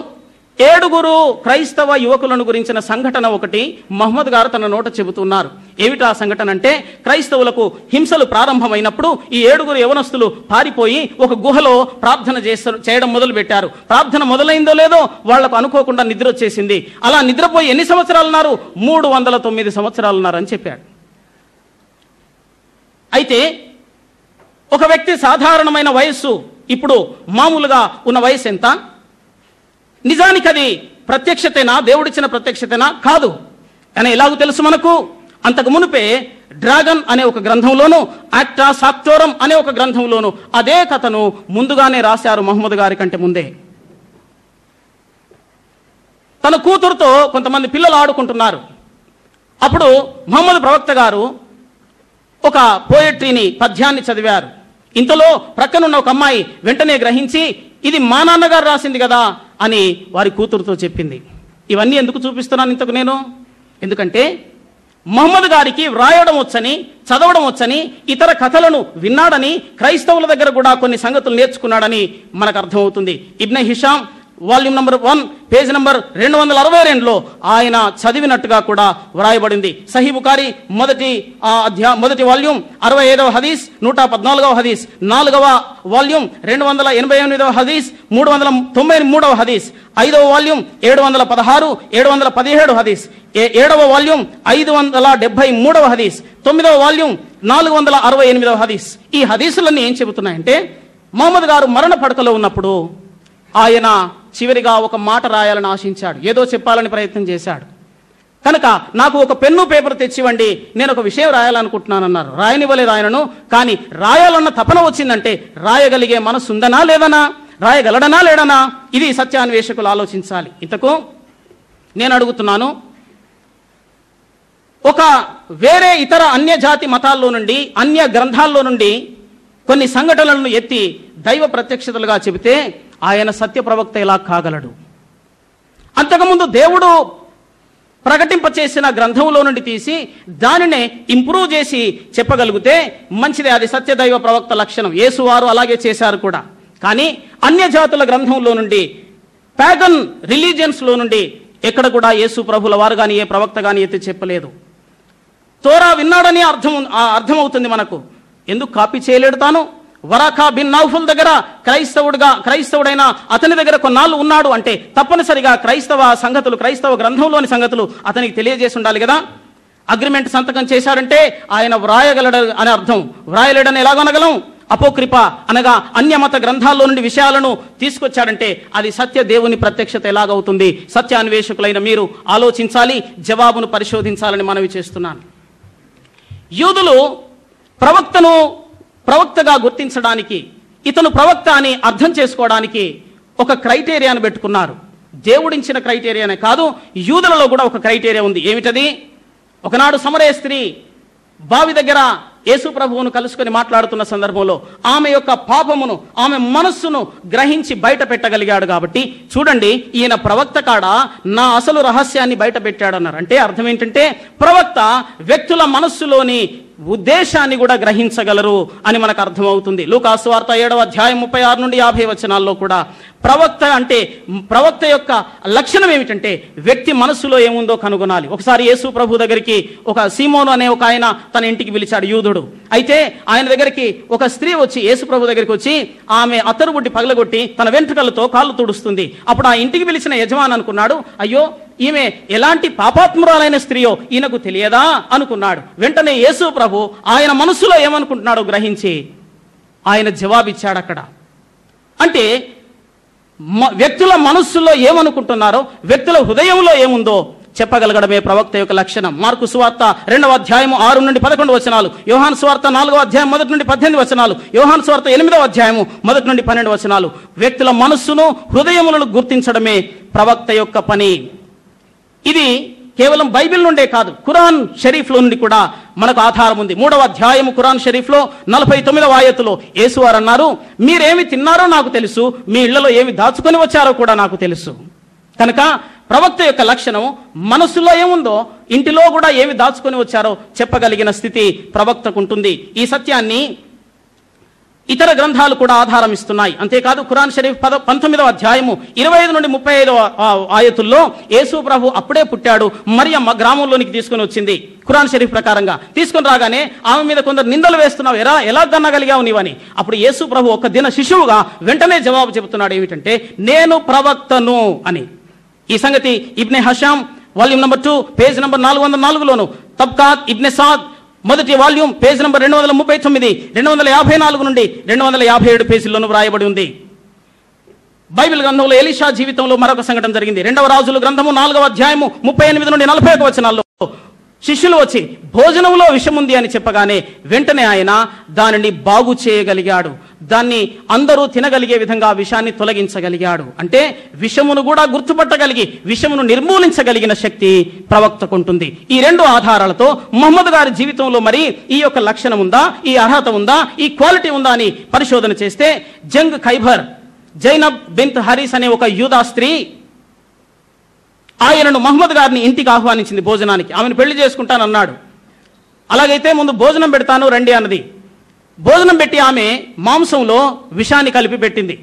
7 క్రైస్తవ యువకులను గురించిన సంఘటన ఒకటి మహమ్మద్ గారు తన నోట చెబుతున్నారు. ఏమిటా సంఘటన అంటే, క్రైస్తవులకు హింసలు ప్రారంభమైనప్పుడు ఈ 7 యవనస్తులు పారిపోయి ఒక గుహలో ప్రార్థన చేయడం మొదలు పెట్టారు. ప్రార్థన మొదలైందో లేదో వాళ్లకు అనుకోకుండా నిద్ర వచ్చేసింది. అలా నిద్రపోయి ఎన్ని సంవత్సరాలు ఉన్నారు? 309 సంవత్సరాలు ఉన్నారు అని చెప్పాడు. అయితే ఒక వ్యక్తి సాధారణమైన వయస్సు ఇప్పుడు మామూలుగా ఉన్న వయసు ఎంత? నిజానికి అది ప్రత్యక్షతేనా, దేవుడిచ్చిన ప్రత్యక్షతేనా? కాదు అని ఎలాగో తెలుసు మనకు. అంతకు మునిపే డ్రాగన్ అనే ఒక గ్రంథంలోను, యాక్టా సాక్టోరం అనే ఒక గ్రంథంలోను అదే కథను ముందుగానే రాశారు మహమ్మద్ గారి కంటే ముందే. తన కూతురుతో కొంతమంది పిల్లలు ఆడుకుంటున్నారు. అప్పుడు మహమ్మద్ ప్రవక్త గారు ఒక పోయట్రీని, పద్యాన్ని చదివారు. ఇంతలో ప్రక్కనున్న ఒక అమ్మాయి వెంటనే గ్రహించి ఇది మా నాన్నగారు రాసింది కదా అని వారి కూతురుతో చెప్పింది. ఇవన్నీ ఎందుకు చూపిస్తున్నాను ఇంతకు నేను? ఎందుకంటే మహమ్మద్ గారికి వ్రాయడం వచ్చని, చదవడం వచ్చని, ఇతర కథలను విన్నాడని, క్రైస్తవుల దగ్గర కూడా కొన్ని సంగతులు నేర్చుకున్నాడని మనకు అర్థమవుతుంది. Ibn Hisham volume number 1 page number 262లో ఆయన చదివినట్టుగా కూడా వ్రాయబడింది. సహీ బుఖారీ మొదటి వాల్యూమ్ 65వ హదీస్, 114వ హదీస్, 4వ వాల్యూమ్ 288వ హదీస్, 393వ హదీస్, 5వ వాల్యూమ్ 716, 717 హదీస్, 7వ వాల్యూమ్ 573వ హదీస్, 9వ వాల్యూమ్ 468వ హదీస్. ఈ హదీసులన్నీ ఏం చెబుతున్నాయంటే మహమ్మద్ గారు మరణ పడకలో ఉన్నప్పుడు ఆయన చివరిగా ఒక మాట రాయాలని ఆశించాడు, ఏదో చెప్పాలని ప్రయత్నం చేశాడు. కనుక నాకు ఒక పెన్ను పేపర్ తెచ్చివ్వండి, నేను ఒక విషయం రాయాలనుకుంటున్నానన్నారు. రాయనివ్వలేదు ఆయనను. కానీ రాయాలన్న తపన వచ్చిందంటే రాయగలిగే మనసు ఉందనా లేదనా, రాయగలడనా లేడనా, ఇది సత్యాన్వేషకులు ఆలోచించాలి. ఇంతకు నేను అడుగుతున్నాను, ఒక వేరే ఇతర అన్య జాతి మతాల్లో నుండి, అన్య గ్రంథాల్లో నుండి కొన్ని సంఘటనలను ఎత్తి దైవ ప్రత్యక్షతలుగా చెబితే ఆయన సత్య ప్రవక్త ఎలా కాగలడు? అంతకుముందు దేవుడు ప్రకటింపచేసిన గ్రంథంలో నుండి తీసి దానినే ఇంప్రూవ్ చేసి చెప్పగలిగితే మంచిదే, అది సత్యదైవ ప్రవక్త లక్షణం. యేసు వారు అలాగే చేశారు కూడా. కానీ అన్య జాతుల గ్రంథంలో నుండి, ప్యాగన్ రిలీజియన్స్లో నుండి ఎక్కడ కూడా యేసు ప్రభుల వారు కానీ ఏ ప్రవక్త కానీ ఎత్తి చెప్పలేదు. తోరా విన్నాడని అర్థమవుతుంది మనకు. ఎందుకు కాపీ చేయలేడు తాను? వరాకా బిన్ నౌఫల్ దగ్గర క్రైస్తవుడైన అతని దగ్గర కొన్నాళ్ళు ఉన్నాడు అంటే తప్పనిసరిగా క్రైస్తవ సంగతులు, క్రైస్తవ గ్రంథంలోని సంగతులు అతనికి తెలియజేసి ఉండాలి కదా. అగ్రిమెంట్ సంతకం చేశాడంటే ఆయన వ్రాయగలడు అని అర్థం. వ్రాయలేడని ఎలాగనగలం? అపోక్రిప అనగా అన్యమత గ్రంథాల్లో నుండి విషయాలను తీసుకొచ్చాడంటే అది సత్య దేవుని ప్రత్యక్షత ఎలాగవుతుంది? సత్యాన్వేషకులైన మీరు ఆలోచించాలి, జవాబును పరిశోధించాలని మనవి చేస్తున్నాను. యూదులు ప్రవక్తగా గుర్తించడానికి, ఇతను ప్రవక్త అని అర్థం చేసుకోవడానికి ఒక క్రైటీరియాను పెట్టుకున్నారు. దేవుడించిన క్రైటీరియానే కాదు, యూదులలో కూడా ఒక క్రైటీరియా ఉంది. ఏమిటది? ఒకనాడు సమరయ స్త్రీ బావి దగ్గర యేసు ప్రభువును కలుసుకొని మాట్లాడుతున్న సందర్భంలో ఆమె యొక్క పాపమును, ఆమె మనస్సును గ్రహించి బయట పెట్టగలిగాడు. కాబట్టి చూడండి, ఈయన ప్రవక్త కాడ నా అసలు రహస్యాన్ని బయట పెట్టాడన్నారు. అంటే అర్థం ఏంటంటే ప్రవక్త వ్యక్తుల మనస్సులోని ఉద్దేశాన్ని కూడా గ్రహించగలరు అని మనకు అర్థమవుతుంది. లూకా సువార్త 7వ అధ్యాయం 36 నుండి 50 వచనాల్లో కూడా ప్రవక్త యొక్క లక్షణం ఏమిటంటే వ్యక్తి మనస్సులో ఏముందో కనుగొనాలి. ఒకసారి యేసు ప్రభు దగ్గరికి ఒక సీమోను అనే ఒక ఆయన తన ఇంటికి పిలిచాడు, యూదుడు. అయితే ఆయన దగ్గరికి ఒక స్త్రీ వచ్చి, యేసు ప్రభు దగ్గరికి వచ్చి ఆమె అత్తరుబుడ్డి పగలగొట్టి తన వెంట్రుకలతో కాళ్ళు తుడుస్తుంది. అప్పుడు ఆ ఇంటికి పిలిచిన యజమాని అనుకున్నాడు, అయ్యో ఈమె ఎలాంటి పాపాత్మురాలైన స్త్రీయో ఈయనకు తెలియదా అనుకున్నాడు. వెంటనే యేసు ప్రభు ఆయన మనస్సులో ఏమనుకుంటున్నాడో గ్రహించి ఆయన జవాబిచ్చాడు అక్కడ. అంటే వ్యక్తుల మనస్సులో ఏమనుకుంటున్నారో, వ్యక్తుల హృదయంలో ఏముందో చెప్పగలగడమే ప్రవక్త యొక్క లక్షణం. మార్కు సువార్త 2వ అధ్యాయము 6 నుండి 11 వచనాలు, యోహాను సువార్త 4వ అధ్యాయం 1 నుండి 18 వచనాలు, యోహాను సువార్త 8వ అధ్యాయము 1 నుండి 12 వచనాలు. వ్యక్తుల మనస్సును, హృదయములను గుర్తించడమే ప్రవక్త యొక్క పని. ఇది కేవలం బైబిల్ నుండే కాదు, ఖురాన్ షరీఫ్లో నుండి కూడా మనకు ఆధారం ఉంది. 3వ అధ్యాయము ఖురాన్ షరీఫ్లో 49వ ఆయతులో యేసువారు అన్నారు, మీరేమి తిన్నారో నాకు తెలుసు, మీ ఇళ్లలో ఏమి దాచుకొని వచ్చారో కూడా నాకు తెలుసు. కనుక ప్రవక్త యొక్క లక్షణం మనస్సులో ఏముందో, ఇంటిలో కూడా ఏమి దాచుకొని వచ్చారో చెప్పగలిగిన స్థితి ప్రవక్తకు ఉంటుంది. ఈ సత్యాన్ని ఇతర గ్రంథాలు కూడా ఆధారం ఇస్తున్నాయి. అంతేకాదు ఖురాన్ షరీఫ్ 19వ అధ్యాయము 25 నుండి 35వ ఆయతుల్లో యేసు ప్రభు అప్పుడే పుట్టాడు, మరియమ్మ గ్రామంలోనికి తీసుకుని వచ్చింది. ఖురాన్ షరీఫ్ ప్రకారంగా తీసుకుని రాగానే ఆమె మీద కొందరు నిందలు వేస్తున్నావు, ఎలా గన్నగలిగావు నీవని. అప్పుడు యేసు ప్రభు ఒక దిన శిశువుగా వెంటనే జవాబు చెబుతున్నాడు, ఏమిటంటే నేను ప్రవక్తను అని. ఈ సంగతి Ibn Hisham volume number 2 page number 404లోను, తబ్కాత్ ఇబ్నే సాద్ మొదటి వాల్యూమ్ పేజ్ నంబర్ 239, 254 నుండి 257 పేజీల్లోనూ వ్రాయబడి ఉంది. బైబిల్ గ్రంథంలో ఎలీషా జీవితంలో మరొక సంఘటన జరిగింది. 2వ రాజుల గ్రంథము 4వ అధ్యాయము 38 నుండి 41 వచనాల్లో శిష్యులు వచ్చి భోజనంలో విషం ఉంది అని చెప్పగానే వెంటనే ఆయన దానిని బాగు చేయగలిగాడు. దాన్ని అందరూ తినగలిగే విధంగా విషాన్ని తొలగించగలిగాడు. అంటే విషమును కూడా గుర్తుపట్టగలిగి విషమును నిర్మూలించగలిగిన శక్తి ప్రవక్తకు ఉంటుంది. ఈ 2 ఆధారాలతో ముహమ్మద్ గారి జీవితంలో మరి ఈ యొక్క లక్షణం ఉందా, ఈ అర్హత ఉందా, ఈ క్వాలిటీ ఉందా అని పరిశోధన చేస్తే జంగ్ ఖైబర్ జైనబ్ బిన్త్ హరీస్ అనే ఒక యూదా స్త్రీ ఆయనను మహమ్మద్ గారిని ఇంటికి ఆహ్వానించింది భోజనానికి. ఆమెను పెళ్లి చేసుకుంటానన్నాడు. అలాగైతే ముందు భోజనం పెడతాను రండి అన్నది. భోజనం పెట్టి ఆమె మాంసంలో విషాన్ని కలిపి పెట్టింది.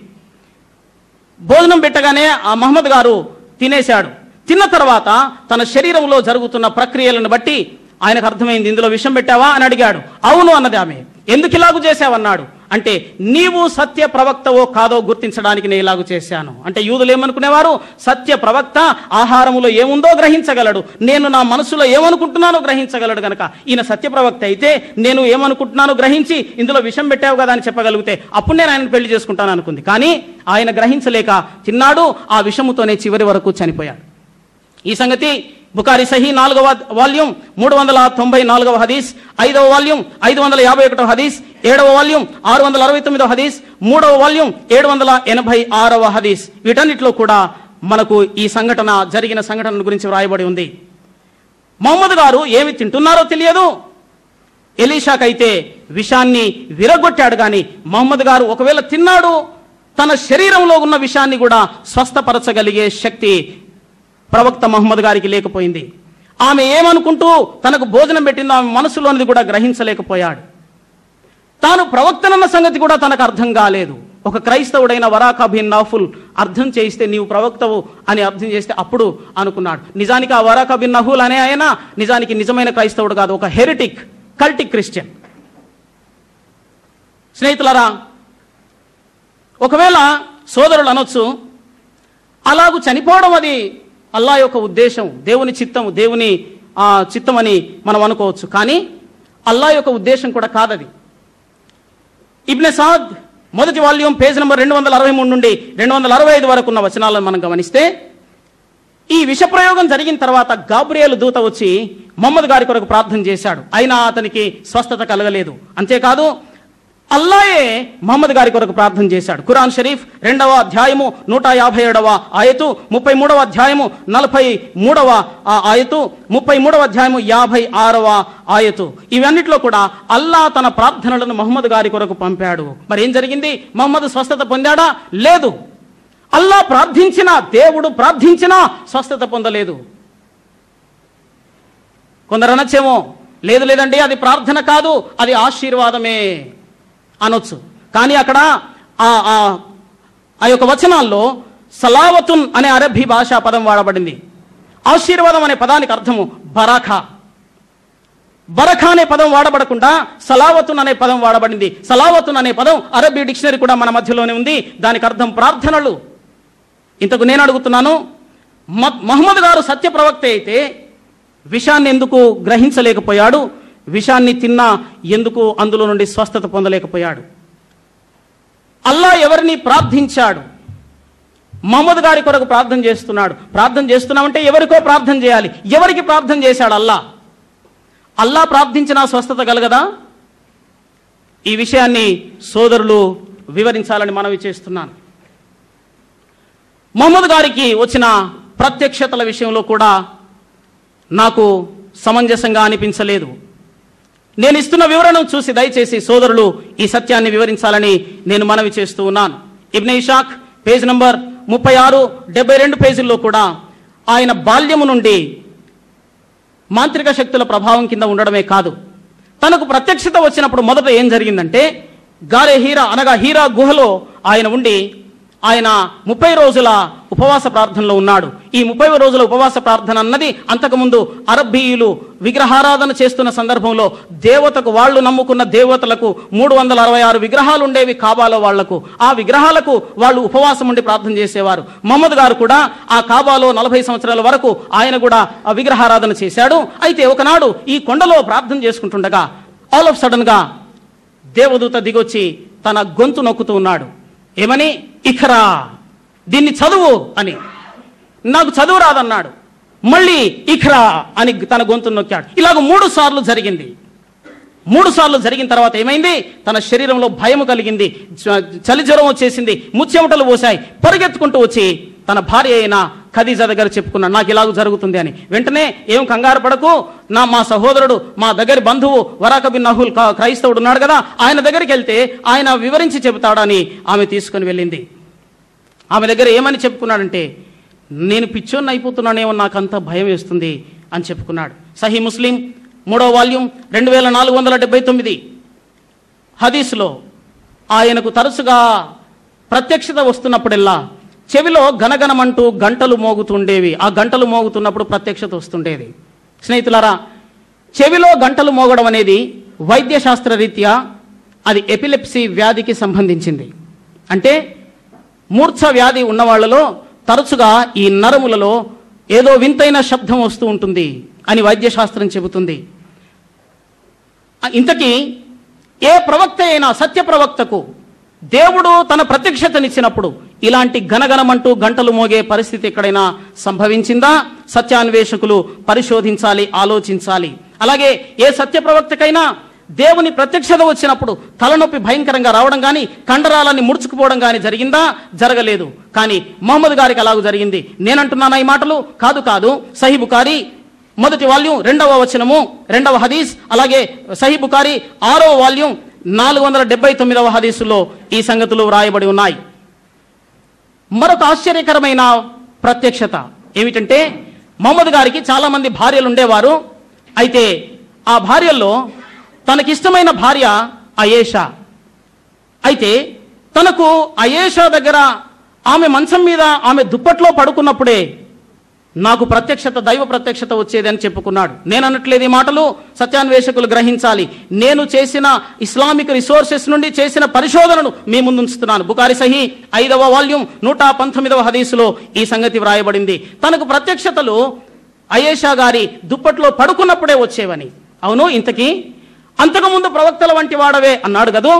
భోజనం పెట్టగానే ఆ మహమ్మద్ గారు తినేశాడు. తిన్న తర్వాత తన శరీరంలో జరుగుతున్న ప్రక్రియలను బట్టి ఆయనకు అర్థమైంది, ఇందులో విషం పెట్టావా అని అడిగాడు. అవును అన్నది ఆమె. ఎందుకు ఇలాగూ చేశావన్నాడు. అంటే నీవు సత్య ప్రవక్తవో కాదో గుర్తించడానికి నేను ఇలాగూ చేశాను. అంటే యూదులు ఏమనుకునేవారు, సత్య ప్రవక్త ఆహారములో ఏముందో గ్రహించగలడు, నేను నా మనసులో ఏమనుకుంటున్నానో గ్రహించగలడు గనక ఈయన సత్య ప్రవక్త అయితే నేను ఏమనుకుంటున్నానో గ్రహించి ఇందులో విషం పెట్టావు కదా అని చెప్పగలిగితే అప్పుడు నేను ఆయన పెళ్లి చేసుకుంటాను అనుకుంది. కానీ ఆయన గ్రహించలేక తిన్నాడు. ఆ విషముతోనే చివరి వరకు చనిపోయాడు. ఈ సంగతి బుఖారీ సహీ 4వ వాల్యూమ్ 394వ హదీస్, 5వ వాల్యూమ్ 551వ హదీస్, 7వ వాల్యూమ్ 669వ హదీస్, 3వ వాల్యూమ్ 786వ హదీస్, వీటన్నిటిలో కూడా మనకు ఈ సంఘటన జరిగిన సంఘటన గురించి వ్రాయబడి ఉంది. మహమ్మద్ గారు ఏమి తింటున్నారో తెలియదు. ఎలీషాకైతే విషాన్ని విరగొట్టాడు. కానీ మహమ్మద్ గారు ఒకవేళ తిన్నాడు, తన శరీరంలో ఉన్న విషాన్ని కూడా స్వస్థపరచగలిగే శక్తి ప్రవక్త మహమ్మద్ గారికి లేకపోయింది. ఆమె ఏమనుకుంటూ తనకు భోజనం పెట్టిందో ఆమె మనసులోనిది కూడా గ్రహించలేకపోయాడు. తాను ప్రవక్తనన్న సంగతి కూడా తనకు అర్థం కాలేదు. ఒక క్రైస్తవుడైన వరాకా బిన్ నౌఫల్ అర్థం చేయిస్తే నీవు ప్రవక్తవు అని అర్థం చేస్తే అప్పుడు అనుకున్నాడు. నిజానికి ఆ వరాకా బిన్ నౌఫల్ అనే ఆయన నిజానికి నిజమైన క్రైస్తవుడు కాదు, ఒక హెరిటిక్ కల్టిక్ క్రిస్టియన్. స్నేహితులారా, ఒకవేళ సోదరులు అనొచ్చు, అలాగూ చనిపోవడం అది అల్లా యొక్క ఉద్దేశం, దేవుని చిత్తం, దేవుని చిత్తం అని మనం అనుకోవచ్చు. కానీ అల్లా యొక్క ఉద్దేశం కూడా కాదది. ఇబ్నె సాద్ మొదటి వాల్యూమ్ పేజ్ నంబర్ 263 నుండి 265 వరకు ఉన్న వచనాలను మనం గమనిస్తే ఈ విషప్రయోగం జరిగిన తర్వాత గాబ్రియేలు దూత వచ్చి మహమ్మద్ గారి కొరకు ప్రార్థన చేశాడు. అయినా అతనికి స్వస్థత కలగలేదు. అంతేకాదు అల్లాయే మహమ్మద్ గారి కొరకు ప్రార్థన చేశాడు. ఖురాన్ షరీఫ్ 2వ అధ్యాయము 157వ ఆయతు, 33వ అధ్యాయము 43వ ఆయతు, 33వ అధ్యాయము 56వ ఆయతు, ఇవన్నిట్లో కూడా అల్లా తన ప్రార్థనలను మహమ్మద్ గారి కొరకు పంపాడు. మరి ఏం జరిగింది? మహమ్మద్ స్వస్థత పొందాడా? లేదు. అల్లా ప్రార్థించినా, దేవుడు ప్రార్థించినా స్వస్థత పొందలేదు. కొందరు అనొచ్చేమో, లేదు లేదండి అది ప్రార్థన కాదు, అది ఆశీర్వాదమే అనొచ్చు. కానీ అక్కడ ఆ యొక్క వచనాల్లో సలావతున్ అనే అరబ్బీ భాషా పదం వాడబడింది. ఆశీర్వాదం అనే పదానికి అర్థము బరఖా. బరఖా అనే పదం వాడబడకుండా సలావతున్ అనే పదం వాడబడింది. సలావతున్ అనే పదం అరబ్బీ డిక్షనరీ కూడా మన మధ్యలోనే ఉంది. దానికి అర్థం ప్రార్థనలు. ఇంతకు నేను అడుగుతున్నాను, మహమ్మద్ గారు సత్య ప్రవక్త అయితే విషాన్ని ఎందుకు గ్రహించలేకపోయాడు? విషాన్ని తిన్నా ఎందుకు అందులో నుండి స్వస్థత పొందలేకపోయాడు? అల్లా ఎవరిని ప్రార్థించాడు? మహమ్మద్ గారి కొరకు ప్రార్థన చేస్తున్నాడు. ప్రార్థన చేస్తున్నామంటే ఎవరికో ప్రార్థన చేయాలి. ఎవరికి ప్రార్థన చేశాడు? అల్లా. అల్లా ప్రార్థించినా స్వస్థత కలగదా? ఈ విషయాన్ని సోదరులు వివరించాలని మనవి చేస్తున్నాను. మహమ్మద్ గారికి వచ్చిన ప్రత్యక్షతల విషయంలో కూడా నాకు సమంజసంగా అనిపించలేదు. నేను ఇస్తున్న వివరణను చూసి దయచేసి సోదరులు ఈ సత్యాన్ని వివరించాలని నేను మనవి చేస్తూ ఉన్నాను. ఇబ్నె ఇషాక్ పేజ్ నంబర్ 36, 72 పేజీల్లో కూడా ఆయన బాల్యము నుండి మాంత్రిక శక్తుల ప్రభావం కింద ఉండడమే కాదు, తనకు ప్రత్యక్షత వచ్చినప్పుడు మొదట ఏం జరిగిందంటే, గారే హీరా అనగా హీరా గుహలో ఆయన ఉండి ఆయన 30 రోజుల ఉపవాస ప్రార్థనలో ఉన్నాడు. ఈ 30 రోజుల ఉపవాస ప్రార్థన అన్నది అంతకుముందు అరబ్బీయులు విగ్రహారాధన చేస్తున్న సందర్భంలో దేవతకు, వాళ్ళు నమ్ముకున్న దేవతలకు 366 విగ్రహాలు ఉండేవి కాబాలో వాళ్లకు. ఆ విగ్రహాలకు వాళ్ళు ఉపవాసం ఉండి ప్రార్థన చేసేవారు. మహమ్మద్ గారు కూడా ఆ కాబాలో 40 సంవత్సరాల వరకు ఆయన కూడా ఆ విగ్రహారాధన చేశాడు. అయితే ఒకనాడు ఈ కొండలో ప్రార్థన చేసుకుంటుండగా ఆల్ ఆఫ్ సడన్ గా దేవదూత దిగొచ్చి తన గొంతు నొక్కుతూ ఉన్నాడు. ఏమని? ఇఖరా, దీన్ని చదువు అని. నాకు చదువు రాదన్నాడు. మళ్ళీ ఇఖరా అని తన గొంతు నొక్కాడు. ఇలాగ 3 సార్లు జరిగింది. 3 సార్లు జరిగిన తర్వాత ఏమైంది? తన శరీరంలో భయం కలిగింది, చలి జ్వరం వచ్చేసింది, ముచ్చెమటలు పోసాయి. పరిగెత్తుకుంటూ వచ్చి తన భార్య అయిన ఖదీజా దగ్గర చెప్పుకున్నాడు, నాకు ఇలాగ జరుగుతుంది అని. వెంటనే, ఏం కంగారు పడకు, మా సహోదరుడు, మా దగ్గర బంధువు వరాక బిన్ నహుల్ క్రైస్తవుడు ఉన్నాడు కదా, ఆయన దగ్గరికి వెళ్తే ఆయన వివరించి చెబుతాడని ఆమె తీసుకుని వెళ్ళింది. ఆమె దగ్గర ఏమని చెప్పుకున్నాడంటే, నేను పిచ్చోన్ని అయిపోతున్నానేమో, నాకు అంత భయం వేస్తుంది అని చెప్పుకున్నాడు. సహీ ముస్లిం 3వ వాల్యూమ్ 2479 హదీస్లో ఆయనకు తరచుగా ప్రత్యక్షత వస్తున్నప్పుడెల్లా చెవిలో గనగనమంటూ గంటలు మోగుతుండేవి. ఆ గంటలు మోగుతున్నప్పుడు ప్రత్యక్షత వస్తుండేది. స్నేహితులారా, చెవిలో గంటలు మోగడం అనేది వైద్యశాస్త్ర రీత్యా అది ఎపిలెప్సీ వ్యాధికి సంబంధించింది. అంటే మూర్ఛ వ్యాధి ఉన్న వాళ్ళలో తరచుగా ఈ నరములలో ఏదో వింతైన శబ్దం వస్తూ ఉంటుంది అని వైద్యశాస్త్రం చెబుతుంది. ఇంతకీ ఏ ప్రవక్త అయినా, సత్య ప్రవక్తకు దేవుడు తన ప్రత్యక్షతనిచ్చినప్పుడు ఇలాంటి గనగనమంటూ గంటలు మోగే పరిస్థితి ఎక్కడైనా సంభవించిందా? సత్యాన్వేషకులు పరిశోధించాలి, ఆలోచించాలి. అలాగే ఏ సత్య ప్రవక్తకైనా దేవుని ప్రత్యక్షత వచ్చినప్పుడు తలనొప్పి భయంకరంగా రావడం కానీ, కండరాలన్నీ ముడుచుకుపోవడం కానీ జరిగిందా? జరగలేదు. కానీ మహమ్మద్ గారికి అలాగూ జరిగింది. నేనంటున్నానా ఈ మాటలు? కాదు. సహీ బుఖారీ 1వ వాల్యూమ్ 2వ వచనము 2వ హదీస్, అలాగే సహీ బుఖారీ 6వ వాల్యూమ్ 479వ హదీసులో ఈ సంగతులు వ్రాయబడి ఉన్నాయి. మరొక ఆశ్చర్యకరమైన ప్రత్యక్షత ఏమిటంటే, మహమ్మద్ గారికి చాలా మంది భార్యలు ఉండేవారు. అయితే ఆ భార్యల్లో తనకిష్టమైన భార్య అయేషా. అయితే తనకు అయేషా దగ్గర ఆమె మంచం మీద ఆమె దుప్పట్లో పడుకున్నప్పుడే నాకు ప్రత్యక్షత, దైవ ప్రత్యక్షత వచ్చేది అని చెప్పుకున్నాడు. నేను అనట్లేదు ఈ మాటలు, సత్యాన్వేషకులు గ్రహించాలి. నేను చేసిన ఇస్లామిక్ రిసోర్సెస్ నుండి చేసిన పరిశోధనను మీ ముందు ఉంచుతున్నాను. బుఖారీ సహీ 5వ వాల్యూమ్ 119వ హదీసులో ఈ సంగతి వ్రాయబడింది. తనకు ప్రత్యక్షతలు అయేషా గారి దుప్పట్లో పడుకున్నప్పుడే వచ్చేవని. అవును, ఇంతకీ అంతకుముందు ప్రవక్తల వంటి వాడవే అన్నాడు కదూ.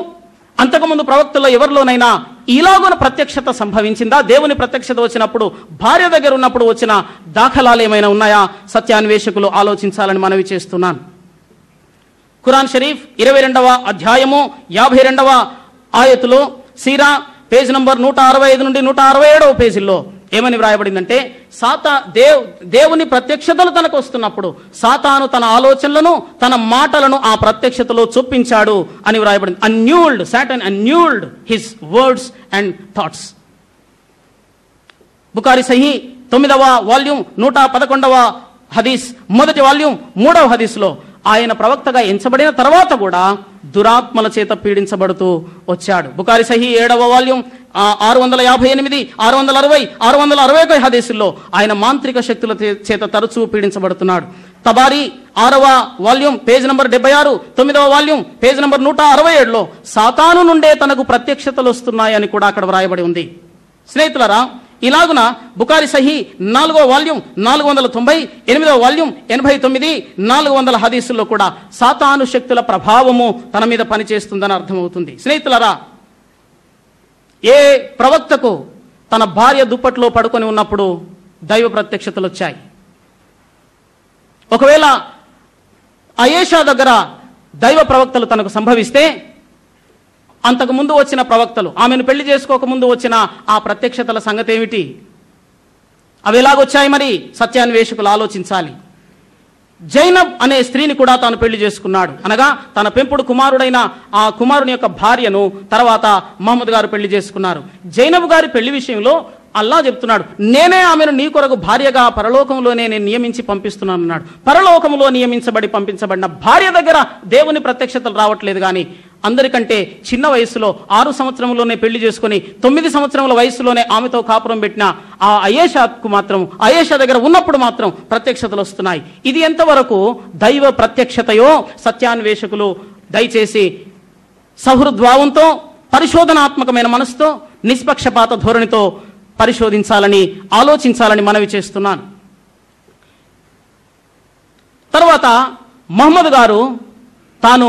అంతకుముందు ప్రవక్తల్లో ఎవరిలోనైనా ఇలాగున ప్రత్యక్షత సంభవించిందా? దేవుని ప్రత్యక్షత వచ్చినప్పుడు భార్య దగ్గర ఉన్నప్పుడు వచ్చిన దాఖలాలు ఏమైనా ఉన్నాయా? సత్యాన్వేషకులు ఆలోచించాలని మనవి చేస్తున్నాను. ఖురాన్ షరీఫ్ 22వ అధ్యాయము 52వ ఆయతులో సీరా పేజ్ నంబర్ 165 నుండి 167వ పేజీల్లో ఏమని వ్రాయబడిందంటే, దేవుని ప్రత్యక్షతలు తనకు వస్తున్నప్పుడు సాతాను తన ఆలోచనలను, తన మాటలను ఆ ప్రత్యక్షతలో చూపించాడు అని వ్రాయబడింది. Satan annulled his words and thoughts. Bukhari Sahih 9వ వాల్యూమ్ 111వ హదీస్, 1వ వాల్యూమ్ 3వ హదీస్లో ఆయన ప్రవక్తగా ఎంచబడిన తర్వాత కూడా దురాత్మల చేత పీడించబడుతూ వచ్చాడు. బుఖారీ సహీ 7వ వాల్యూమ్ 658, 660, 661 హదీసుల్లో ఆయన మాంత్రిక శక్తుల చేత తరచూ పీడించబడుతున్నాడు. తబారీ 6వ వాల్యూమ్ పేజ్ నంబర్ 76, 9వ వాల్యూమ్ పేజ్ నంబర్ 167లో సాతాను నుండే తనకు ప్రత్యక్షతలు వస్తున్నాయని కూడా అక్కడ వ్రాయబడి ఉంది. స్నేహితులారా, ఇలాగున బుఖారీ సహీ 4వ వాల్యూమ్ 490, 8వ వాల్యూమ్ 89, 400 హదీసుల్లో కూడా సాతాను శక్తుల ప్రభావము తన మీద పనిచేస్తుందని అర్థమవుతుంది. స్నేహితులారా, ఏ ప్రవక్తకు తన భార్య దుప్పట్లో పడుకొని ఉన్నప్పుడు దైవ ప్రత్యక్షతలు వచ్చాయి? ఒకవేళ అయేషా దగ్గర దైవ ప్రవక్తలు తనకు సంభవిస్తే, అంతకు ముందు వచ్చిన ప్రవక్తలు, ఆమెను పెళ్లి చేసుకోకముందు వచ్చిన ఆ ప్రత్యక్షతల సంగతి ఏమిటి? అవి ఎలాగొచ్చాయి? మరి సత్యాన్వేషకులు ఆలోచించాలి. జైనబ్ అనే స్త్రీని కూడా తాను పెళ్లి చేసుకున్నాడు. అనగా తన పెంపుడు కుమారుడైన ఆ కుమారుని యొక్క భార్యను తర్వాత మహమ్మద్ గారు పెళ్లి చేసుకున్నారు. జైనబ్ గారి పెళ్లి విషయంలో అల్లా చెప్తున్నాడు, నేనే ఆమెను నీ కొరకు భార్యగా పరలోకంలోనే నేను నియమించి పంపిస్తున్నాను అన్నాడు. పరలోకంలో నియమించబడి పంపించబడిన భార్య దగ్గర దేవుని ప్రత్యక్షతలు రావట్లేదు, కానీ అందరికంటే చిన్న వయసులో 6 సంవత్సరంలోనే పెళ్లి చేసుకుని 9 సంవత్సరముల వయసులోనే ఆమెతో కాపురం పెట్టిన ఆ అయేషాకు మాత్రం, అయేషా దగ్గర ఉన్నప్పుడు మాత్రం ప్రత్యక్షతలు వస్తున్నాయి. ఇది ఎంతవరకు దైవ ప్రత్యక్షతయో సత్యాన్వేషకులు దయచేసి సహృద్భావంతో, పరిశోధనాత్మకమైన మనసుతో, నిష్పక్షపాత ధోరణితో పరిశోధించాలని, ఆలోచించాలని మనవి చేస్తున్నాను. తర్వాత మహమ్మద్ గారు తాను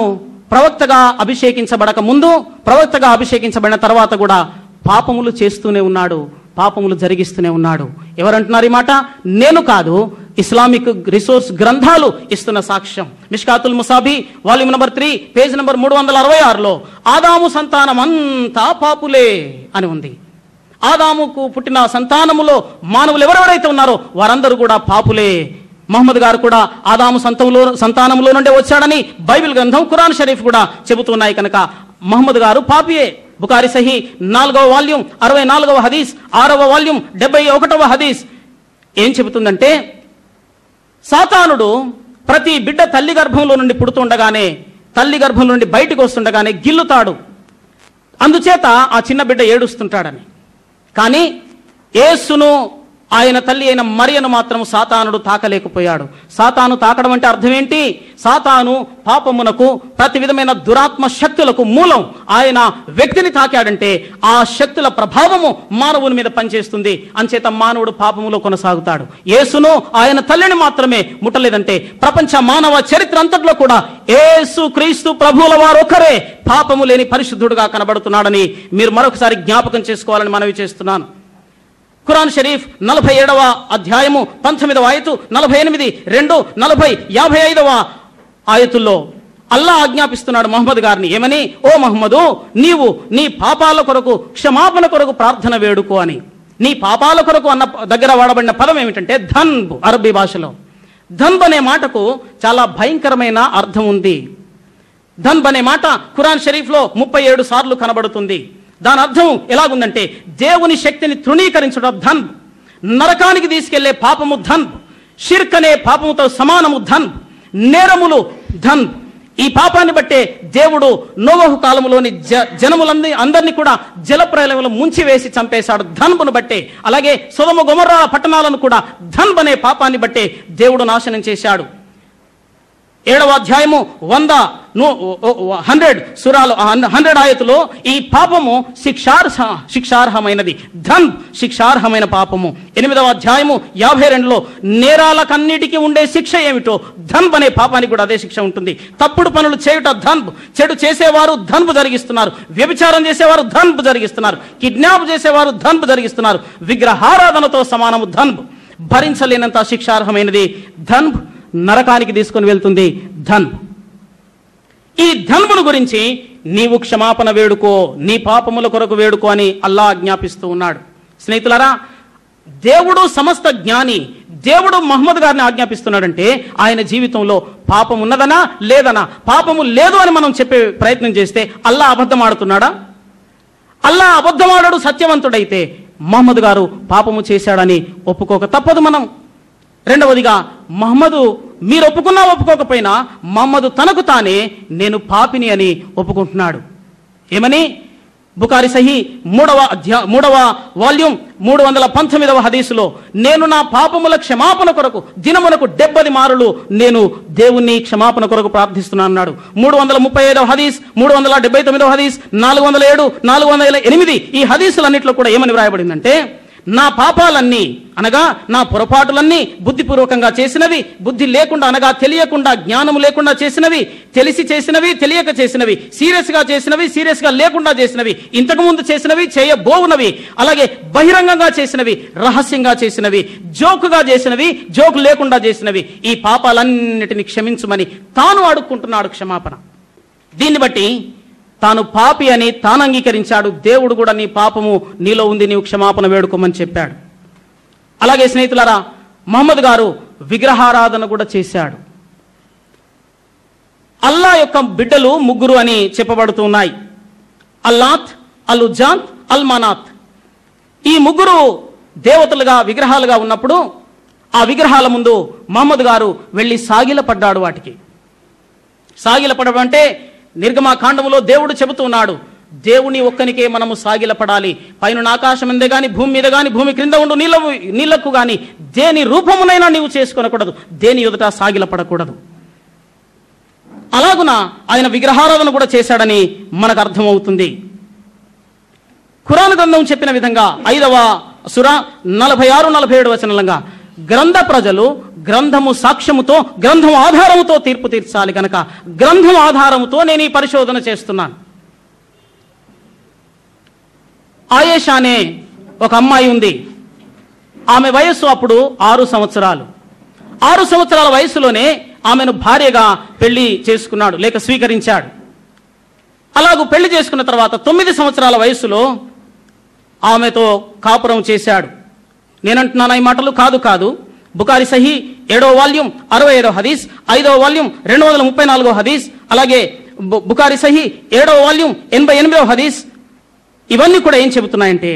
ప్రవక్తగా అభిషేకించబడక ముందు, ప్రవక్తగా అభిషేకించబడిన తర్వాత కూడా పాపములు చేస్తూనే ఉన్నాడు, పాపములు జరిగిస్తూనే ఉన్నాడు. ఎవరంటున్నారు ఈ మాట? నేను కాదు, ఇస్లామిక్ రిసోర్స్ గ్రంథాలు ఇస్తున్న సాక్ష్యం. మిష్కాతుల్ ముసాబి వాల్యూమ్ నంబర్ 3 పేజ్ నంబర్ 366లో ఆదాము సంతానం అంతా పాపులే అని ఉంది. ఆదాముకు పుట్టిన సంతానములో మానవులు ఎవరెవరైతే ఉన్నారో వారందరూ కూడా పాపులే. మహమ్మద్ గారు కూడా ఆదాము సంతానంలో నుండే వచ్చాడని బైబిల్ గ్రంథం, ఖురాన్ షరీఫ్ కూడా చెబుతున్నాయి. కనుక మహమ్మద్ గారు పాపియే. బుఖారి సహీ 4వ వాల్యూమ్ 64వ హదీస్, 6వ వాల్యూమ్ 71వ హదీస్ ఏం చెబుతుందంటే, సాతానుడు ప్రతి బిడ్డ తల్లి గర్భంలో నుండి పుడుతుండగానే, తల్లి గర్భం నుండి బయటకు వస్తుండగానే గిల్లుతాడు. అందుచేత ఆ చిన్న బిడ్డ ఏడుస్తుంటాడని. కానీ యేసును, ఆయన తల్లి అయిన మరియను మాత్రం సాతానుడు తాకలేకపోయాడు. సాతాను తాకడం అంటే అర్థం ఏంటి? సాతాను పాపమునకు, ప్రతి విధమైన దురాత్మ శక్తులకు మూలం. ఆయన వ్యక్తిని తాకాడంటే ఆ శక్తుల ప్రభావము మానవుని మీద పనిచేస్తుంది. అంచేత మానవుడు పాపములో కొనసాగుతాడు. యేసును, ఆయన తల్లిని మాత్రమే ముట్టలేదంటే ప్రపంచ మానవ చరిత్ర అంతట్లో కూడా యేసు క్రీస్తు ప్రభువుల వారు ఒకరే పాపము లేని పరిశుద్ధుడుగా కనబడుతున్నాడని మీరు మరొకసారి జ్ఞాపకం చేసుకోవాలని మనవి చేస్తున్నాను. ఖురాన్ షరీఫ్ 47వ అధ్యాయము 19వ ఆయతు, 48, 2, 40, 55వ ఆయతుల్లో అల్లా ఆజ్ఞాపిస్తున్నాడు మహమ్మద్ గారిని. ఏమని? ఓ మహమ్మదు, నీవు నీ పాపాల కొరకు క్షమాపణ కొరకు ప్రార్థన వేడుకో అని. నీ పాపాల కొరకు అన్న దగ్గర వాడబడిన పదం ఏమిటంటే ధన్బ్. అరబీ భాషలో ధన్బ్ అనే మాటకు చాలా భయంకరమైన అర్థం ఉంది. ధన్బ్ అనే మాట ఖురాన్ షరీఫ్లో 37 సార్లు కనబడుతుంది. దాని అర్థం ఎలాగుందంటే, దేవుని శక్తిని తృణీకరించడం ధన్బ్, నరకానికి తీసుకెళ్లే పాపము ధన్బ్, షిర్క్ అనే పాపముతో సమానము ధన్బ్, నేరములు ధన్బ్. ఈ పాపాన్ని బట్టే దేవుడు నోవహు కాలంలోని అందరినీ కూడా జలప్రలయంలో ముంచివేసి చంపేశాడు ధన్బును బట్టే. అలాగే సొదొమ గొమొర్రా పట్టణాలను కూడా ధన్బ్ అనే పాపాన్ని బట్టే దేవుడు నాశనం చేశాడు. 7వ అధ్యాయము 100 సూరాలు 100 ఆయతులో ఈ పాపము శిక్షార్హమైనది. ధన్బ్ శిక్షార్హమైన పాపము. 8వ అధ్యాయము 52లో నేరాలకన్నిటికీ ఉండే శిక్ష ఏమిటో ధన్బ్ అనే పాపానికి కూడా అదే శిక్ష ఉంటుంది. తప్పుడు పనులు చేయుట ధన్బ్, చెడు చేసేవారు ధన్బ్ జరిగిస్తున్నారు, వ్యభిచారం చేసేవారు ధన్బ్ జరిగిస్తున్నారు, కిడ్నాప్ చేసేవారు ధన్బ్ జరిగిస్తున్నారు, విగ్రహారాధనతో సమానము ధన్బ్. భరించలేనంత శిక్షార్హమైనది ధన్బ్, నరకానికి తీసుకొని వెళ్తుంది ధన్బ్. ఈ ధన్బును గురించి నీవు క్షమాపణ వేడుకో, నీ పాపముల కొరకు వేడుకో అని అల్లా ఆజ్ఞాపిస్తూ ఉన్నాడు. స్నేహితులారా, దేవుడు సమస్త జ్ఞాని. దేవుడు మహమ్మద్ గారిని ఆజ్ఞాపిస్తున్నాడంటే ఆయన జీవితంలో పాపం ఉన్నదనా లేదనా? పాపము లేదు అని మనం చెప్పే ప్రయత్నం చేస్తే అల్లా అబద్ధం ఆడుతున్నాడా? అల్లా అబద్ధమాడాడు సత్యవంతుడైతే మహమ్మద్ గారు పాపము చేశాడని ఒప్పుకోక తప్పదు మనం. రెండవదిగా, మహమ్మదు మీరు ఒప్పుకున్నా ఒప్పుకోకపోయినా మహమ్మదు తనకు తానే నేను పాపిని అని ఒప్పుకుంటున్నాడు. ఏమని? బుఖారి సహీ 3వ వాల్యూమ్ 319వ హదీసులో, నేను నా పాపముల క్షమాపణ కొరకు దినమునకు 70 మారులు నేను దేవుణ్ణి క్షమాపణ కొరకు ప్రార్థిస్తున్నాను అన్నాడు. 335వ హదీస్, 379వ హదీస్, 407, 408 ఈ హదీసులన్నింటిలో కూడా ఏమని వ్రాయబడిందంటే, నా పాపాలన్నీ అనగా నా పొరపాటులన్నీ బుద్ధిపూర్వకంగా చేసినవి, బుద్ధి లేకుండా అనగా తెలియకుండా, జ్ఞానం లేకుండా చేసినవి, తెలిసి చేసినవి, తెలియక చేసినవి, సీరియస్గా చేసినవి, సీరియస్గా లేకుండా చేసినవి, ఇంతకుముందు చేసినవి, చేయబోవునవి, అలాగే బహిరంగంగా చేసినవి, రహస్యంగా చేసినవి, జోకుగా చేసినవి, జోకు లేకుండా చేసినవి, ఈ పాపాలన్నిటిని క్షమించమని తాను అడుక్కుంటున్నాడు క్షమాపణ. దీన్ని బట్టి తాను పాపి అని తాను అంగీకరించాడు. దేవుడు కూడా నీ పాపము నీలో ఉంది, నీవు క్షమాపణ వేడుకోమని చెప్పాడు. అలాగే స్నేహితులారా, మహమ్మద్ గారు విగ్రహారాధన కూడా చేశాడు. అల్లా యొక్క బిడ్డలు 3 అని చెప్పబడుతున్నాయి. అల్లాత్, అల్ ఉజ్జాత్, అల్ మనాత్. ఈ 3 దేవతలుగా, విగ్రహాలుగా ఉన్నప్పుడు ఆ విగ్రహాల ముందు మహమ్మద్ గారు వెళ్ళి సాగిలపడ్డాడు. వాటికి సాగిలపడడం అంటే నిర్గమాకాండములో దేవుడు చెబుతున్నాడు, దేవుని ఒక్కనికే మనము సాగిలపడాలి. పైన ఆకాశం ఎందే గాని, భూమి మీద గాని, భూమి క్రింద ఉండు నీళ్లకు గాని దేని రూపమునైనా నీవు చేసుకొనకూడదు, దేని ఎదుట సాగిలపడకూడదు. అలాగున ఆయన విగ్రహారాధన కూడా చేశాడని మనకు అర్థమవుతుంది. ఖురాన్ గ్రంథం చెప్పిన విధంగా 5వ సూర 46-47 వచనాలంగా గ్రంథ ప్రజలు గ్రంథము సాక్ష్యముతో, గ్రంథం ఆధారముతో తీర్పు తీర్చాలి కనుక గ్రంథం ఆధారముతో నేను ఈ పరిశోధన చేస్తున్నాను. ఆయేషా అనే ఒక అమ్మాయి ఉంది. ఆమె వయస్సు అప్పుడు 6 సంవత్సరాలు. 6 సంవత్సరాల వయసులోనే ఆమెను భార్యగా పెళ్లి చేసుకున్నాడు, లేక స్వీకరించాడు. అలాగూ పెళ్లి చేసుకున్న తర్వాత 9 సంవత్సరాల వయసులో ఆమెతో కాపురం చేశాడు. నేనంటున్నాను ఈ మాటలు కాదు. బుఖారీ సహీ 7వ వాల్యూమ్ 65వ హదీస్, 5వ వాల్యూమ్ 234వ హదీస్, అలాగే బుఖారీ సహీ 7వ వాల్యూమ్ 88వ హదీస్, ఇవన్నీ కూడా ఏం చెబుతున్నాయంటే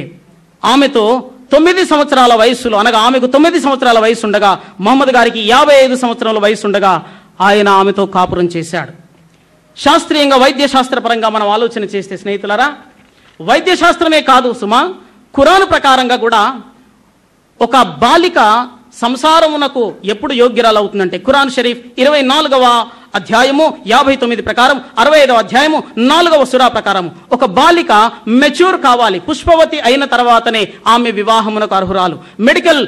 ఆమెతో 9 సంవత్సరాల వయస్సులో, అనగా ఆమెకు 9 సంవత్సరాల వయసు ఉండగా మహమ్మద్ గారికి 55 సంవత్సరాల వయసు ఉండగా ఆయన ఆమెతో కాపురం చేశాడు. శాస్త్రీయంగా వైద్యశాస్త్ర పరంగా మనం ఆలోచన చేస్తే స్నేహితులారా, వైద్యశాస్త్రమే కాదు సుమా, ఖురాన్ ప్రకారంగా కూడా ఒక బాలిక సంసారమునకు ఎప్పుడు యోగ్యురాలు అవుతుందంటే ఖురాన్ షరీఫ్ 24వ అధ్యాయము 59 ప్రకారం, 65వ అధ్యాయము 4వ సూరా ప్రకారం ఒక బాలిక మెచ్యూర్ కావాలి, పుష్పవతి అయిన తర్వాతనే ఆమె వివాహమునకు అర్హురాలు. మెడికల్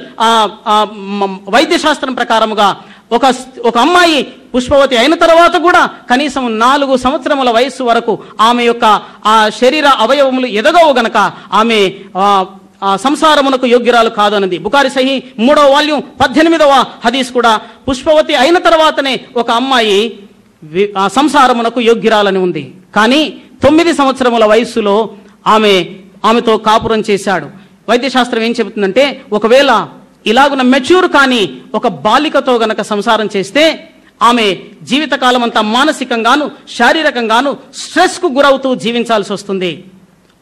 వైద్యశాస్త్రం ప్రకారముగా ఒక అమ్మాయి పుష్పవతి అయిన తర్వాత కూడా కనీసం 4 సంవత్సరముల వయస్సు వరకు ఆమె యొక్క ఆ శరీర అవయవములు ఎదగవు గనక ఆమె సంసారమునకు యోగ్యురాలు కాదు అన్నది. బుఖారీ సహీ 3వ వాల్యూమ్ 18వ హదీస్ కూడా పుష్పవతి అయిన తర్వాతనే ఒక అమ్మాయి సంసారమునకు యోగ్యురాలని ఉంది. కానీ 9 సంవత్సరముల వయస్సులో ఆమెతో కాపురం చేశాడు. వైద్యశాస్త్రం ఏం చెబుతుందంటే ఒకవేళ ఇలాగున మెచ్యూర్ కానీ ఒక బాలికతో గనక సంసారం చేస్తే ఆమె జీవితకాలం అంతా మానసికంగాను శారీరకంగాను స్ట్రెస్కు గురవుతూ జీవించాల్సి వస్తుంది.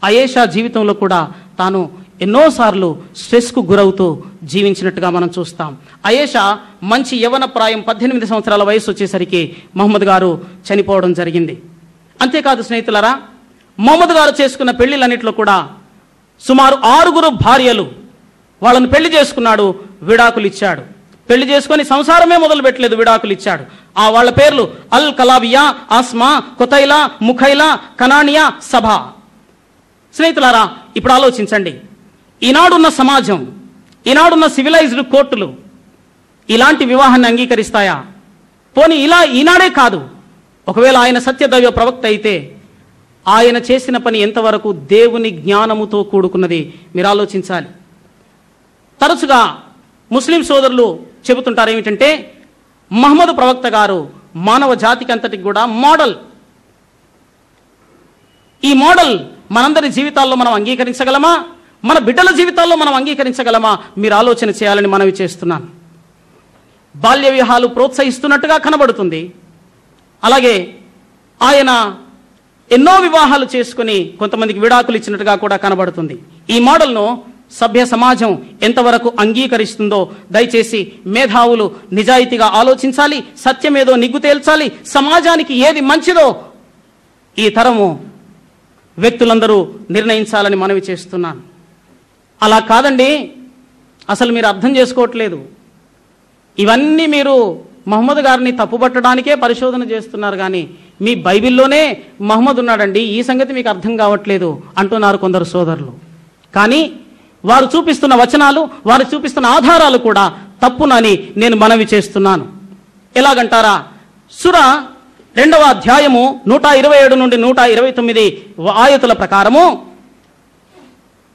ఆయేషా జీవితంలో కూడా తాను ఎన్నోసార్లు స్ట్రెస్కు గురవుతూ జీవించినట్టుగా మనం చూస్తాం. ఆయేషా మంచి యవ్వన ప్రాయం 18 సంవత్సరాల వయసు వచ్చేసరికి మహమ్మద్ గారు చనిపోవడం జరిగింది. అంతేకాదు స్నేహితులారా, మహమ్మద్ గారు చేసుకున్న పెళ్లిళ్ళన్నింటిలో కూడా సుమారు 6 భార్యలు, వాళ్ళని పెళ్లి చేసుకున్నాడు, విడాకులు ఇచ్చాడు. పెళ్లి చేసుకొని సంసారమే మొదలు పెట్టలేదు, విడాకులు ఇచ్చాడు. వాళ్ళ పేర్లు అల్ కలాబియా, ఆస్మా, కొతైలా, ముఖైలా, కనానియా, సభా. స్నేహితులారా, ఇప్పుడు ఆలోచించండి, ఈనాడున్న సమాజం, ఈనాడున్న సివిలైజ్డ్ కోర్టులు ఇలాంటి వివాహాన్ని అంగీకరిస్తాయా? పోనీ ఈనాడే కాదు, ఒకవేళ ఆయన సత్యదైవ ప్రవక్త అయితే ఆయన చేసిన పని ఎంతవరకు దేవుని జ్ఞానముతో కూడుకున్నది మీరు ఆలోచించాలి. తరచుగా ముస్లిం సోదరులు చెబుతుంటారు ఏమిటంటే మహమ్మద్ ప్రవక్త గారు మానవ జాతికి అంతటికి కూడా మోడల్. ఈ మోడల్ మనందరి జీవితాల్లో మనం అంగీకరించగలమా? మన బిడ్డల జీవితాల్లో మనం అంగీకరించగలమా? మీరు ఆలోచన చేయాలని మనవి చేస్తున్నాను. బాల్య వివాహాలు ప్రోత్సహిస్తున్నట్టుగా కనబడుతుంది. అలాగే ఆయన ఎన్నో వివాహాలు చేసుకుని కొంతమందికి విడాకులు ఇచ్చినట్టుగా కూడా కనబడుతుంది. ఈ మోడల్ను సభ్య సమాజం ఎంతవరకు అంగీకరిస్తుందో దయచేసి మేధావులు నిజాయితీగా ఆలోచించాలి, సత్యమేదో నిగ్గు తేల్చాలి, సమాజానికి ఏది మంచిదో ఈ తరము వ్యక్తులందరూ నిర్ణయించాలని మనవి చేస్తున్నాను. అలా కాదండి, అసలు మీరు అర్థం చేసుకోవట్లేదు. ఇవన్నీ మీరు మహమ్మద్ గారిని తప్పుపట్టడానికే పరిశోధన చేస్తున్నారు, కానీ మీ బైబిల్లోనే మహమ్మద్ ఉన్నాడండి, ఈ సంగతి మీకు అర్థం కావట్లేదు అంటున్నారు కొందరు సోదరులు. కానీ వారు చూపిస్తున్న వచనాలు, వారు చూపిస్తున్న ఆధారాలు కూడా తప్పునని నేను మనవి చేస్తున్నాను. ఎలాగంటారా? సూర 2వ అధ్యాయము 127 నుండి 129 ఆయతుల ప్రకారము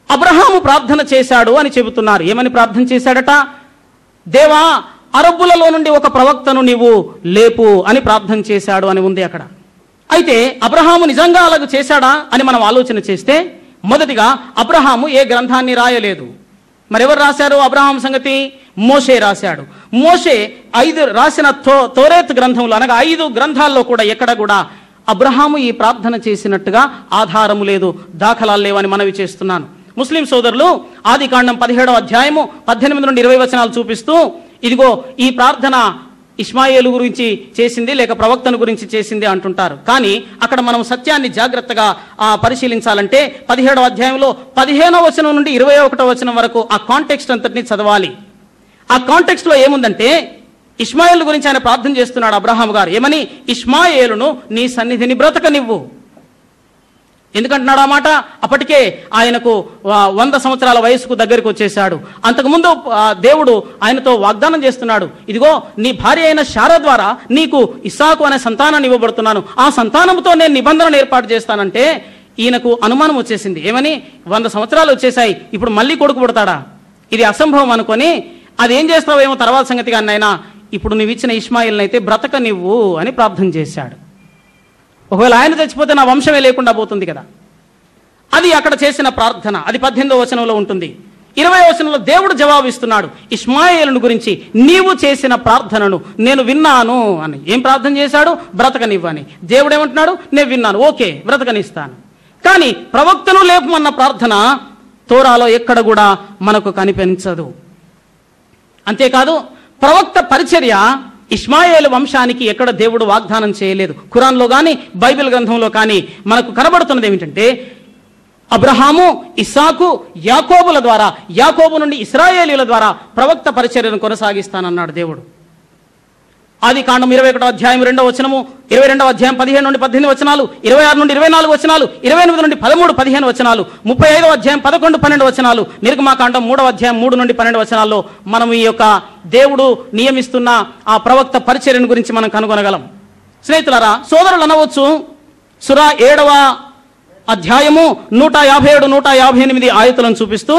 అబ్రహాము ప్రార్థన చేశాడు అని చెబుతున్నారు. ఏమని ప్రార్థన చేశాడట? దేవా, అరబ్బులలో నుండి ఒక ప్రవక్తను నీవు లేపు అని ప్రార్థన చేశాడు అని ఉంది అక్కడ. అయితే అబ్రహాము నిజంగా అలాగ చేశాడా అని మనం ఆలోచన చేస్తే, మొదటిగా అబ్రహాము ఏ గ్రంథాన్ని రాయలేదు. మరెవరు రాశారు అబ్రహాం సంగతి? మోషే రాశాడు. మోషే 5 రాసిన తోరేత్ గ్రంథంలో, అనగా 5 గ్రంథాల్లో కూడా ఎక్కడ కూడా అబ్రహాము ఈ ప్రార్థన చేసినట్టుగా ఆధారము లేదు, దాఖలాలు లేవని మనవి చేస్తున్నాను. ముస్లిం సోదరులు ఆదికాండం 17వ అధ్యాయము 18 నుండి 20 వచనాలు చూపిస్తూ, ఇదిగో ఈ ప్రార్థన ఇష్మాయేలు గురించి చేసింది లేక ప్రవక్తను గురించి చేసింది అంటుంటారు. కానీ అక్కడ మనం సత్యాన్ని జాగ్రత్తగా పరిశీలించాలంటే 17వ అధ్యాయంలో 15వ వచనం నుండి 21వ వచనం వరకు ఆ కాంటెక్స్ట్ అంతటిని చదవాలి. ఆ కాంటెక్స్ట్లో ఏముందంటే ఇష్మాయేలు గురించి ఆయన ప్రార్థన చేస్తున్నాడు అబ్రహాం గారు. ఏమని? ఇష్మాయేలును నీ సన్నిధిని బ్రతకనివ్వు. ఎందుకంటున్నాడు ఆ మాట? అప్పటికే ఆయనకు 100 సంవత్సరాల వయసుకు దగ్గరికి వచ్చేశాడు. అంతకుముందు దేవుడు ఆయనతో వాగ్దానం చేస్తున్నాడు, ఇదిగో నీ భార్య అయిన శారా ద్వారా నీకు ఇస్సాకు అనే సంతానాన్ని ఇవ్వబడుతున్నాను, ఆ సంతానంతో నేను నిబంధనను ఏర్పాటు చేస్తానంటే ఈయనకు అనుమానం వచ్చేసింది. ఏమని? 100 సంవత్సరాలు వచ్చేసాయి, ఇప్పుడు మళ్ళీ కొడుకు పుడతాడా? ఇది అసంభవం అనుకొని అదేం చేస్తావేమో తర్వాత సంగతి కానీ అయినా ఇప్పుడు నువ్వు ఇచ్చిన ఇష్మాయిల్ని అయితే బ్రతక నివ్వు అని ప్రార్థన చేశాడు. ఒకవేళ ఆయన చచ్చిపోతే నా వంశమే లేకుండా పోతుంది కదా. అది అక్కడ చేసిన ప్రార్థన. అది 18వ వచనంలో ఉంటుంది. 20వ వచనంలో దేవుడు జవాబిస్తున్నాడు ఇష్మాయేలును గురించి, నీవు చేసిన ప్రార్థనను నేను విన్నాను అని. ఏం ప్రార్థన చేశాడు? బ్రతకనివ్వని. దేవుడు ఏమంటున్నాడు? నేను విన్నాను, ఓకే బ్రతకనిస్తాను. కానీ ప్రవక్తను లేపమన్న ప్రార్థన తోరాలో ఎక్కడ కూడా మనకు కనిపించదు. అంతేకాదు ప్రవక్త పరిచర్య ఇష్మాయేలు వంశానికి ఎక్కడ దేవుడు వాగ్దానం చేయలేదు. ఖురాన్లో కానీ బైబిల్ గ్రంథంలో కానీ మనకు కనబడుతున్నది ఏమిటంటే అబ్రహాము, ఇస్సాకు, యాకోబుల ద్వారా, యాకోబు నుండి ఇశ్రాయేలీల ద్వారా ప్రవక్త పరిచర్యను కొనసాగిస్తానన్నాడు దేవుడు. ఆది కాండం 21వ అధ్యాయం 2వ వచనము, 22వ అధ్యాయం 15 నుండి 18 వచనాలు, 26 నుండి 24 వచనాలు, 28 నుండి 13, 15 వచనాలు, 35వ అధ్యాయం 11, 12 వచనాలు, నిర్గమాకాండం 3వ అధ్యాయం 3 నుండి 12 వచనాల్లో మనం ఈ యొక్క దేవుడు నియమిస్తున్న ఆ ప్రవక్త పరిచర్యను గురించి మనం కనుగొనగలం. స్నేహితులారా, సోదరులు అనవచ్చు, సురా 7వ అధ్యాయము 157, 158 ఆయతులను చూపిస్తూ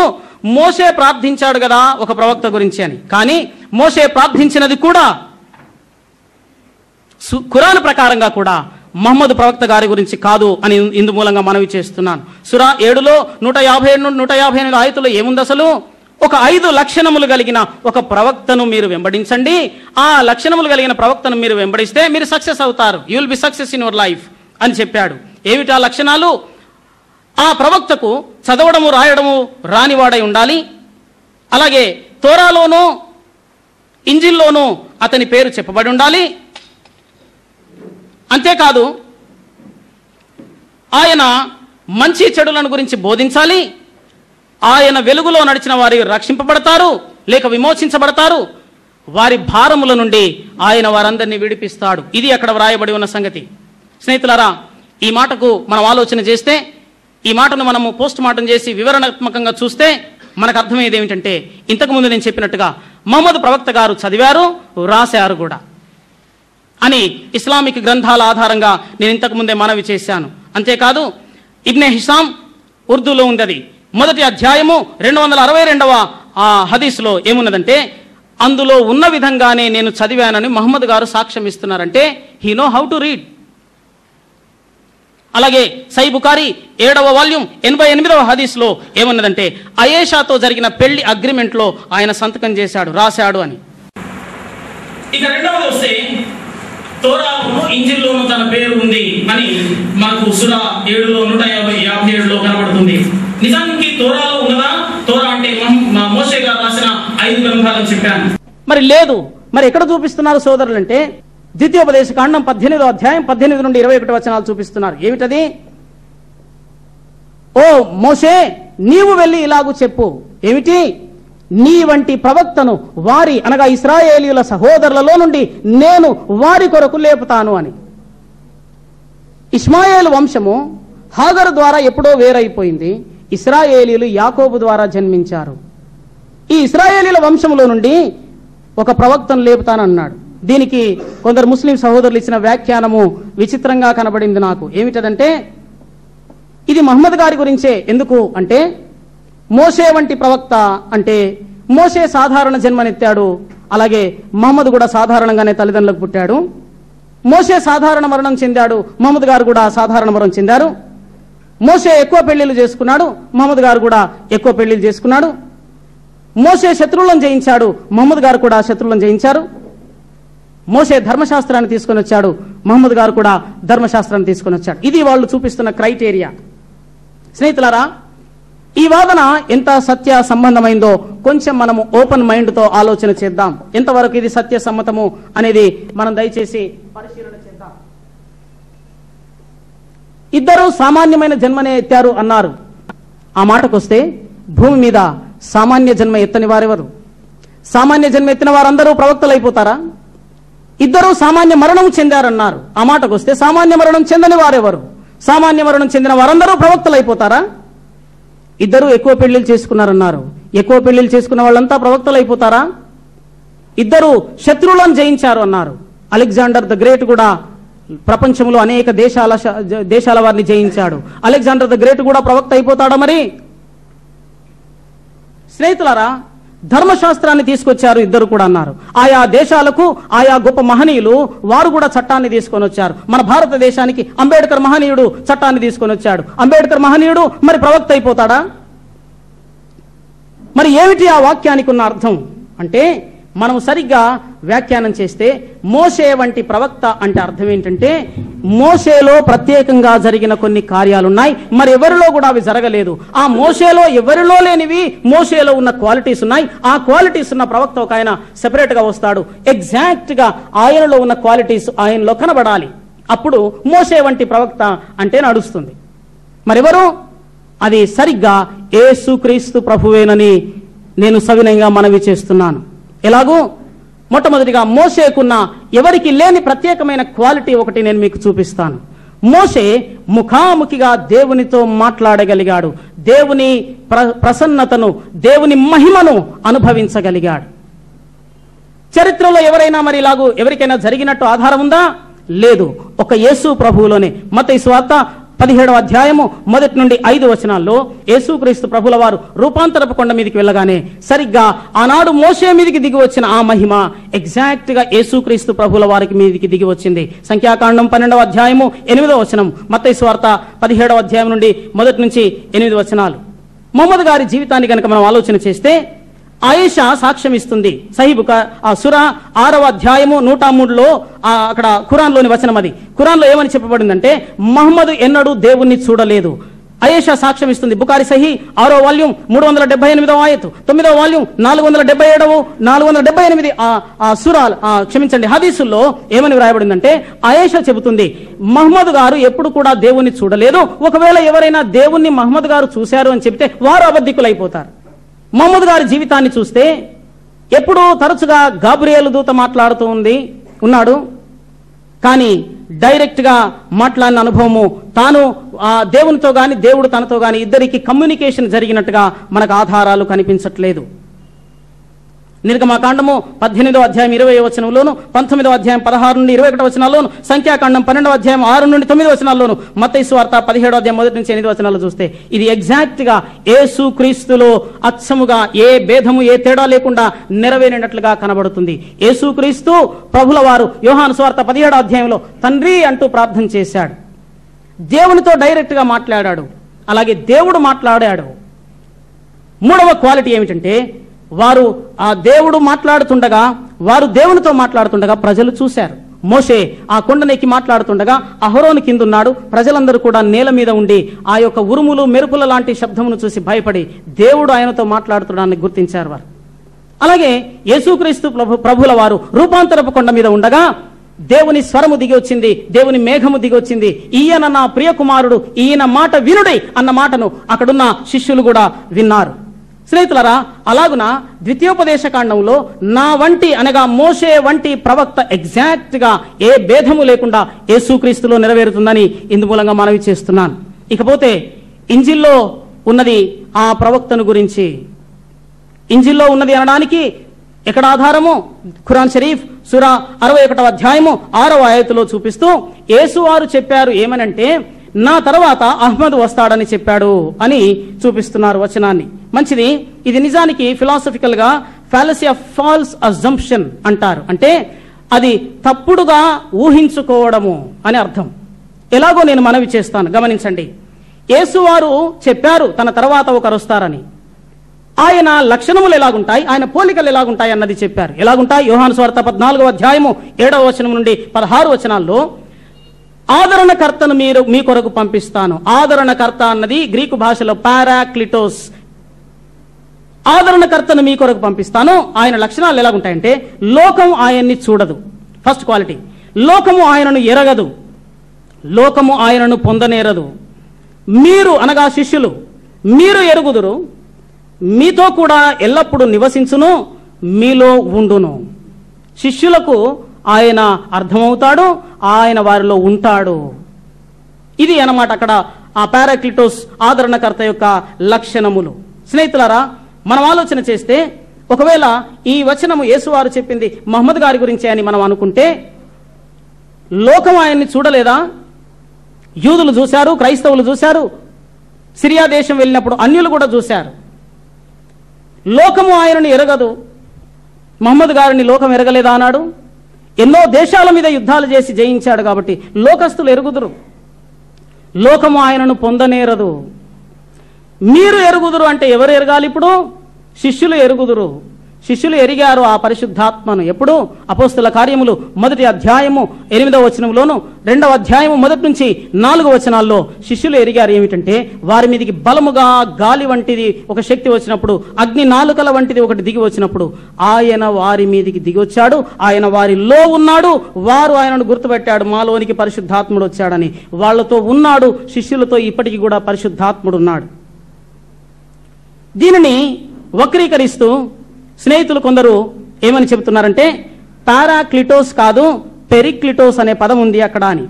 మోషే ప్రార్థించాడు కదా ఒక ప్రవక్త గురించి అని. కానీ మోషే ప్రార్థించినది కూడా ఖురాన్ ప్రకారంగా కూడా మహమ్మద్ ప్రవక్త గారి గురించి కాదు అని ఇందు మూలంగా మనవి చేస్తున్నాను. సురా 7లో 157 నుండి 158 ఆయతులో ఏముంది? అసలు ఒక 5 లక్షణములు కలిగిన ఒక ప్రవక్తను మీరు వెంబడించండి, ఆ లక్షణములు కలిగిన ప్రవక్తను మీరు వెంబడిస్తే మీరు సక్సెస్ అవుతారు, you will be success in your life అని చెప్పాడు. ఏమిటి ఆ లక్షణాలు? ఆ ప్రవక్తకు చదవడము రాయడము రానివాడై ఉండాలి. అలాగే తోరాలోనూ ఇంజిల్లోనూ అతని పేరు చెప్పబడి ఉండాలి. అంతేకాదు ఆయన మంచి చెడులను గురించి బోధించాలి. ఆయన వెలుగులో నడిచిన వారు రక్షింపబడతారు లేక విమోచించబడతారు. వారి భారముల నుండి ఆయన వారందరినీ విడిపిస్తాడు. ఇది అక్కడ వ్రాయబడి ఉన్న సంగతి. స్నేహితులారా, ఈ మాటకు మనం ఆలోచన చేస్తే, ఈ మాటను మనము పోస్ట్ మార్టం చేసి వివరణాత్మకంగా చూస్తే మనకు అర్థమయ్యేది ఏమిటంటే, ఇంతకుముందు నేను చెప్పినట్టుగా మహమ్మద్ ప్రవక్త గారు చదివారు, రాశారు కూడా అని ఇస్లామిక్ గ్రంథాల ఆధారంగా నేను ఇంతకుముందే మనవి చేశాను. అంతేకాదు ఇబ్నే హిషాం ఉర్దూలో ఉంది. అది 1వ అధ్యాయము 262వ హదీస్లో ఏమున్నదంటే, అందులో ఉన్న విధంగానే నేను చదివానని మహమ్మద్ గారు సాక్ష్యం ఇస్తున్నారంటే he know how to read. అలాగే సై బుఖారీ 7వ వాల్యూమ్ 88వ హదీస్లో ఏమున్నదంటే, అయేషాతో జరిగిన పెళ్లి అగ్రిమెంట్లో ఆయన సంతకం చేశాడు, రాశాడు అని. ఇక రెండవది వస్తే తోరాలోను ఇంజిల్లోనూ తన పేరు ఉంది అని మనకు సురా 7లో 157లో కనబడుతుంది. నిజానికి తోరాలో ఉన్నదా? తోరా అంటే మోషే గారు రాసిన 5 గ్రంథాలను చెప్పాను. మరి లేదు. మరి ఎక్కడ చూపిస్తున్నారు సోదరులు అంటే, ద్వితీయోపదేశ కాండం 18వ అధ్యాయం 18 నుండి 21 వచనాలు చూపిస్తున్నారు. ఏమిటది? ఓ మోషే, నీవు వెళ్ళి ఇలాగూ చెప్పు. ఏమిటి? నీ వంటి ప్రవక్తను వారి అనగా ఇశ్రాయేలీయుల సహోదరులలో నుండి నేను వారి కొరకు లేపుతాను అని. ఇష్మాయేలు వంశము హాగరు ద్వారా ఎప్పుడో వేరైపోయింది. ఇశ్రాయేలీయులు యాకోబు ద్వారా జన్మించారు. ఈ ఇశ్రాయేలీయుల వంశంలో నుండి ఒక ప్రవక్తను లేపుతానన్నాడు. దీనికి కొందరు ముస్లిం సహోదరులు ఇచ్చిన వ్యాఖ్యానము విచిత్రంగా కనబడింది నాకు. ఏమిటదంటే, ఇది మహమ్మద్ గారి గురించే. ఎందుకు అంటే, మోషే వంటి ప్రవక్త అంటే మోషే సాధారణ జన్మనెత్తాడు, అలాగే మహమ్మద్ కూడా సాధారణంగానే తల్లిదండ్రులకు పుట్టాడు. మోషే సాధారణ మరణం చెందాడు, మహమ్మద్ గారు కూడా సాధారణ మరణం చెందారు. మోషే ఎక్కువ పెళ్లిళ్ళు చేసుకున్నాడు, మహమ్మద్ గారు కూడా ఎక్కువ పెళ్లిళ్ళు చేసుకున్నాడు. మోషే శత్రువులను జయించాడు, మహమ్మద్ గారు కూడా శత్రువులను జయించారు. మోషే ధర్మశాస్త్రాన్ని తీసుకొని వచ్చాడు, మహమ్మద్ గారు కూడా ధర్మశాస్త్రాన్ని తీసుకొని వచ్చాడు. ఇది వాళ్ళు చూపిస్తున్న క్రైటీరియా. స్నేహితులారా, ఈ వాదన ఎంత సత్య సంబంధమైందో కొంచెం మనము ఓపెన్ మైండ్తో ఆలోచన చేద్దాం. ఎంతవరకు ఇది సత్య సమ్మతము అనేది మనం దయచేసి పరిశీలన చేద్దాం. ఇద్దరు సామాన్యమైన జన్మనే ఎత్తారు అన్నారు. ఆ మాటకొస్తే భూమి మీద సామాన్య జన్మ ఎత్తని వారెవరు? సామాన్య జన్మ ఎత్తిన వారందరూ ప్రవక్తలు అయిపోతారా? ఇద్దరు సామాన్య మరణం చెందారన్నారు. ఆ మాటకొస్తే సామాన్య మరణం చెందని వారెవరు? సామాన్య మరణం చెందిన వారందరూ ప్రవక్తలు అయిపోతారా? ఇద్దరు ఎక్కువ పెళ్లిళ్ళు చేసుకున్నారన్నారు. ఎక్కువ పెళ్లిళ్ళు చేసుకున్న వాళ్ళంతా ప్రవక్తలు అయిపోతారా? ఇద్దరు శత్రువులను జయించారు అన్నారు. అలెగ్జాండర్ ద గ్రేట్ కూడా ప్రపంచంలో అనేక దేశాల వారిని జయించాడు. అలెగ్జాండర్ ద గ్రేట్ కూడా ప్రవక్త అయిపోతాడా? మరి స్నేహితులారా, ధర్మశాస్త్రాన్ని తీసుకొచ్చారు ఇద్దరు కూడా అన్నారు. ఆయా దేశాలకు ఆయా గొప్ప మహనీయులు వారు కూడా చట్టాన్ని తీసుకొని వచ్చారు. మన భారతదేశానికి అంబేద్కర్ మహనీయుడు చట్టాన్ని తీసుకొని వచ్చాడు. అంబేద్కర్ మహనీయుడు మరి ప్రవక్త అయిపోతాడా? మరి ఏమిటి ఆ వాక్యానికి ఉన్న అర్థం అంటే, మనం సరిగ్గా వ్యాఖ్యానం చేస్తే మోషే వంటి ప్రవక్త అంటే అర్థం ఏంటంటే, మోషేలో ప్రత్యేకంగా జరిగిన కొన్ని కార్యాలున్నాయి, మరి ఎవరిలో కూడా అవి జరగలేదు. ఆ మోషేలో ఎవరిలో లేనివి మోషేలో ఉన్న క్వాలిటీస్ ఉన్నాయి. ఆ క్వాలిటీస్ ఉన్న ప్రవక్త ఒక ఆయన సెపరేట్ గా వస్తాడు. ఎగ్జాక్ట్ గా ఆయనలో ఉన్న క్వాలిటీస్ ఆయనలో కనబడాలి. అప్పుడు మోషే వంటి ప్రవక్త అంటే నడుస్తుంది. మరెవరు? అది సరిగ్గా యేసుక్రీస్తు ప్రభువేనని నేను సవినయంగా మనవి చేస్తున్నాను. ఎలాగూ మొట్టమొదటిగా మోషేకున్న ఎవరికి లేని ప్రత్యేకమైన క్వాలిటీ ఒకటి నేను మీకు చూపిస్తాను. మోషే ముఖాముఖిగా దేవునితో మాట్లాడగలిగాడు. దేవుని ప్రసన్నతను, దేవుని మహిమను అనుభవించగలిగాడు. చరిత్రలో ఎవరైనా మరి ఇలాగూ ఎవరికైనా జరిగినట్టు ఆధారం ఉందా? లేదు. ఒక యేసు ప్రభువులోనే. మత్తయి సువార్త 17వ అధ్యాయము 1 నుండి 5 వచనాల్లో యేసుక్రీస్తు ప్రభుల వారు రూపాంతరపు కొండ మీదకి వెళ్ళగానే సరిగ్గా ఆనాడు మోషే మీదకి దిగి వచ్చిన ఆ మహిమ ఎగ్జాక్ట్ గా యేసుక్రీస్తు ప్రభుల వారికి మీదకి దిగి వచ్చింది. సంఖ్యాకాండం 12వ అధ్యాయము 8వ వచనం, మత్తయి సువార్త 17వ అధ్యాయం నుండి 1 నుంచి 8 వచనాలు. మొహమ్మద్ గారి జీవితాన్ని కనుక మనం ఆలోచన చేస్తే ఆయేషా సాక్ష్యం ఇస్తుంది. సహీబుక సురా 6వ అధ్యాయము 103లో అక్కడ ఖురాన్లోని వచనం. అది ఖురాన్లో ఏమని చెప్పబడిందంటే, మహమ్మద్ ఎన్నడూ దేవుణ్ణి చూడలేదు. ఆయేషా సాక్ష్యం ఇస్తుంది. బుఖారి సహీ 6వ వాల్యూమ్ 378వ ఆయతు, 9వ వాల్యూమ్ 477 478 సురాల్ క్షమించండి హదీసుల్లో ఏమని వ్రాయబడిందంటే, ఆయేషా చెబుతుంది మహమ్మద్ గారు ఎప్పుడు కూడా దేవుణ్ణి చూడలేదు. ఒకవేళ ఎవరైనా దేవుణ్ణి మహమ్మద్ గారు చూశారు అని చెబితే వారు అబద్ధికులైపోతారు. మహమ్మద్ గారి జీవితాన్ని చూస్తే ఎప్పుడూ తరచుగా గాబ్రియేలు దూత మాట్లాడుతూ ఉన్నాడు. కానీ డైరెక్ట్ గా మాట్లాడిన అనుభవము తాను దేవునితో గాని దేవుడు తనతో గాని ఇద్దరికి కమ్యూనికేషన్ జరిగినట్టుగా మనకు ఆధారాలు కనిపించట్లేదు. నిర్గమకాండము 18వ అధ్యాయం 20వ వచనంలోను, 19వ అధ్యాయం 16 నుండి 21 వచనాల్లోను, సంఖ్యాకాండం 12వ అధ్యాయం 6 నుండి 9 వచనాల్లోను, మత్తయి సువార్త 17వ అధ్యాయం 1 నుంచి 8 వచనాలు చూస్తే ఇది ఎగ్జాక్ట్ గా యేసుక్రీస్తులో అచ్చముగా ఏ భేదము ఏ తేడా లేకుండా నెరవేరినట్లుగా కనబడుతుంది. యేసుక్రీస్తు ప్రభుల వారు యోహాను సువార్త 17వ అధ్యాయంలో తండ్రి అంటూ ప్రార్థన చేశాడు. దేవునితో డైరెక్ట్ గా మాట్లాడాడు. అలాగే దేవుడు మాట్లాడాడు. మూడవ క్వాలిటీ ఏమిటంటే, వారు ఆ దేవుడు మాట్లాడుతుండగా, వారు దేవునితో మాట్లాడుతుండగా ప్రజలు చూశారు. మోషే ఆ కొండనెక్కి మాట్లాడుతుండగా అహరోను కిందున్నాడు. ప్రజలందరూ కూడా నేల మీద ఉండి ఆ యొక్క ఉరుములు మెరుపుల లాంటి శబ్దమును చూసి భయపడి దేవుడు ఆయనతో మాట్లాడుతున్నాడని గుర్తించారు వారు. అలాగే యేసుక్రీస్తు ప్రభుల వారు రూపాంతరపు కొండ మీద ఉండగా దేవుని స్వరము దిగి వచ్చింది, దేవుని మేఘము దిగి వచ్చింది. ఈయన నా ప్రియ కుమారుడు, ఈయన మాట వినుడై అన్న మాటను అక్కడున్న శిష్యులు కూడా విన్నారు. స్నేహితులరా, అలాగున ద్వితీయోపదేశ కాండంలో నా వంటి అనగా మోషే వంటి ప్రవక్త ఎగ్జాక్ట్ గా ఏ భేదము లేకుండా యేసుక్రీస్తులో నెరవేరుతుందని ఇందుమూలంగా మనవి చేస్తున్నాను. ఇకపోతే ఇంజిల్లో ఉన్నది ఆ ప్రవక్తను గురించి. ఇంజిల్లో ఉన్నది అనడానికి ఎక్కడ ఆధారము? ఖురాన్ షరీఫ్ సూరా 61వ అధ్యాయము 6వ ఆయతులో చూపిస్తూ యేసు వారు చెప్పారు ఏమనంటే, నా తర్వాత అహ్మద్ వస్తాడని చెప్పాడు అని చూపిస్తున్నారు వచనాన్ని. మంచిది. ఇది నిజానికి ఫిలాసఫికల్ గా ఫాలసీ ఆఫ్ ఫాల్స్ అజంప్షన్ అంటారు. అంటే అది తప్పుడుగా ఊహించుకోవడము అని అర్థం. ఎలాగో నేను మనవి చేస్తాను, గమనించండి. యేసు వారు చెప్పారు తన తర్వాత ఒకరు వస్తారని. ఆయన లక్షణములు ఎలాగుంటాయి, ఆయన పోలికలు ఎలాగుంటాయి అన్నది చెప్పారు. ఎలాగుంటాయి? యోహాను సువార్త 14వ అధ్యాయము 7వ వచనం నుండి 16 వచనాల్లో ఆదరణకర్తను మీ కొరకు పంపిస్తాను. ఆదరణకర్త అన్నది గ్రీకు భాషలో పారాక్లిటోస్. ఆదరణకర్తను మీ కొరకు పంపిస్తాను. ఆయన లక్షణాలు ఎలా ఉంటాయంటే, లోకం ఆయన్ని చూడదు. First quality. లోకము ఆయనను ఎరగదు, లోకము ఆయనను పొందనేరదు. మీరు అనగా శిష్యులు, మీరు ఎరుగుదురు, మీతో కూడా ఎల్లప్పుడూ నివసించును, మీలో ఉండును. శిష్యులకు ఆయన అర్థమవుతాడు, ఆయన వారిలో ఉంటాడు. ఇది అన్నమాట అక్కడ ఆ పారాక్లిటోస్ ఆదరణకర్త యొక్క లక్షణములు. స్నేహితులారా, మనం ఆలోచన చేస్తే, ఒకవేళ ఈ వచనము యేసువారు చెప్పింది మహమ్మద్ గారి గురించి అని మనం అనుకుంటే, లోకం ఆయన్ని చూడలేదా? యూదులు చూశారు, క్రైస్తవులు చూశారు, సిరియా దేశం వెళ్ళినప్పుడు అన్యులు కూడా చూశారు. లోకము ఆయనను ఎరగదు. మహమ్మద్ గారిని లోకం ఎరగలేదా అన్నాడు. ఎన్నో దేశాల మీద యుద్ధాలు చేసి జయించాడు కాబట్టి లోకస్తులు ఎరుగుదురు, లోకము ఆయనను పొందనేరదు. మీరు ఎరుగుదురు అంటే ఎవరు ఎరగాలి? ఇప్పుడు శిష్యులు ఎరుగుదురు. శిష్యులు ఎరిగారు ఆ పరిశుద్ధాత్మను. ఎప్పుడు? అపోస్తుల కార్యములు 1వ అధ్యాయము 8వ వచనంలోను, 2వ అధ్యాయము 1 నుంచి 4 వచనాల్లో శిష్యులు ఎరిగారు ఏమిటంటే, వారి మీదకి బలముగా గాలి వంటిది ఒక శక్తి వచ్చినప్పుడు, అగ్ని నాలుకల వంటిది ఒకటి దిగి వచ్చినప్పుడు ఆయన వారి మీదకి దిగి వచ్చాడు. ఆయన వారిలో ఉన్నాడు. వారు ఆయనను గుర్తుపెట్టాడు, మాలోనికి పరిశుద్ధాత్ముడు వచ్చాడని. వాళ్లతో ఉన్నాడు. శిష్యులతో ఇప్పటికీ కూడా పరిశుద్ధాత్ముడు ఉన్నాడు. దీనిని వక్రీకరిస్తూ స్నేహితులు కొందరు ఏమని చెబుతున్నారంటే, పారాక్లిటోస్ కాదు, పెరిక్లిటోస్ అనే పదం ఉంది అక్కడ అని.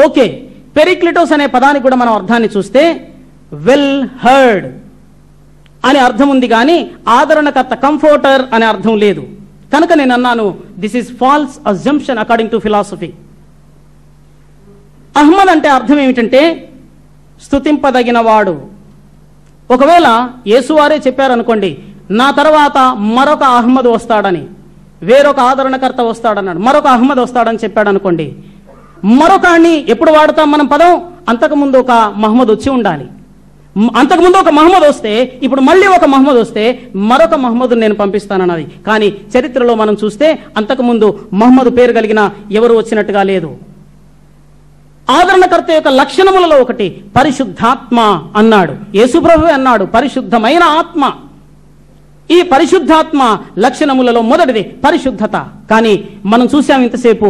ఓకే, పెరిక్లిటోస్ అనే పదానికి కూడా మనం అర్థాన్ని చూస్తే వెల్ హర్డ్ అనే అర్థం ఉంది, కానీ ఆదరణకర్త, కంఫోర్టర్ అనే అర్థం లేదు. కనుక నేను అన్నాను, this is false assumption according to philosophy. Ahmed అంటే అర్థం ఏమిటంటే స్తుతింపదగిన వాడు. ఒకవేళ యేసువారే చెప్పారనుకోండి, నా తర్వాత మరొక అహ్మద్ వస్తాడని, వేరొక ఆదరణకర్త వస్తాడన్నాడు, మరొక అహ్మద్ వస్తాడని చెప్పాడు అనుకోండి, మరొకని ఎప్పుడు వాడతాం మనం పదం? అంతకుముందు ఒక మహమ్మద్ వచ్చి ఉండాలి. అంతకుముందు ఒక మహమ్మద్ వస్తే, ఇప్పుడు మళ్ళీ ఒక మహమ్మద్ వస్తే మరొక మహమ్మద్ నేను పంపిస్తానన్నది. కానీ చరిత్రలో మనం చూస్తే అంతకుముందు మహమ్మద్ పేరు కలిగిన ఎవరు వచ్చినట్టుగా లేదు. ఆదరణకర్త యొక్క లక్షణములలో ఒకటి పరిశుద్ధాత్మ అన్నాడు. యేసుప్రభువే అన్నాడు, పరిశుద్ధమైన ఆత్మ. ఈ పరిశుద్ధాత్మ లక్షణములలో మొదటిది పరిశుద్ధత. కానీ మనం చూసాం ఇంతసేపు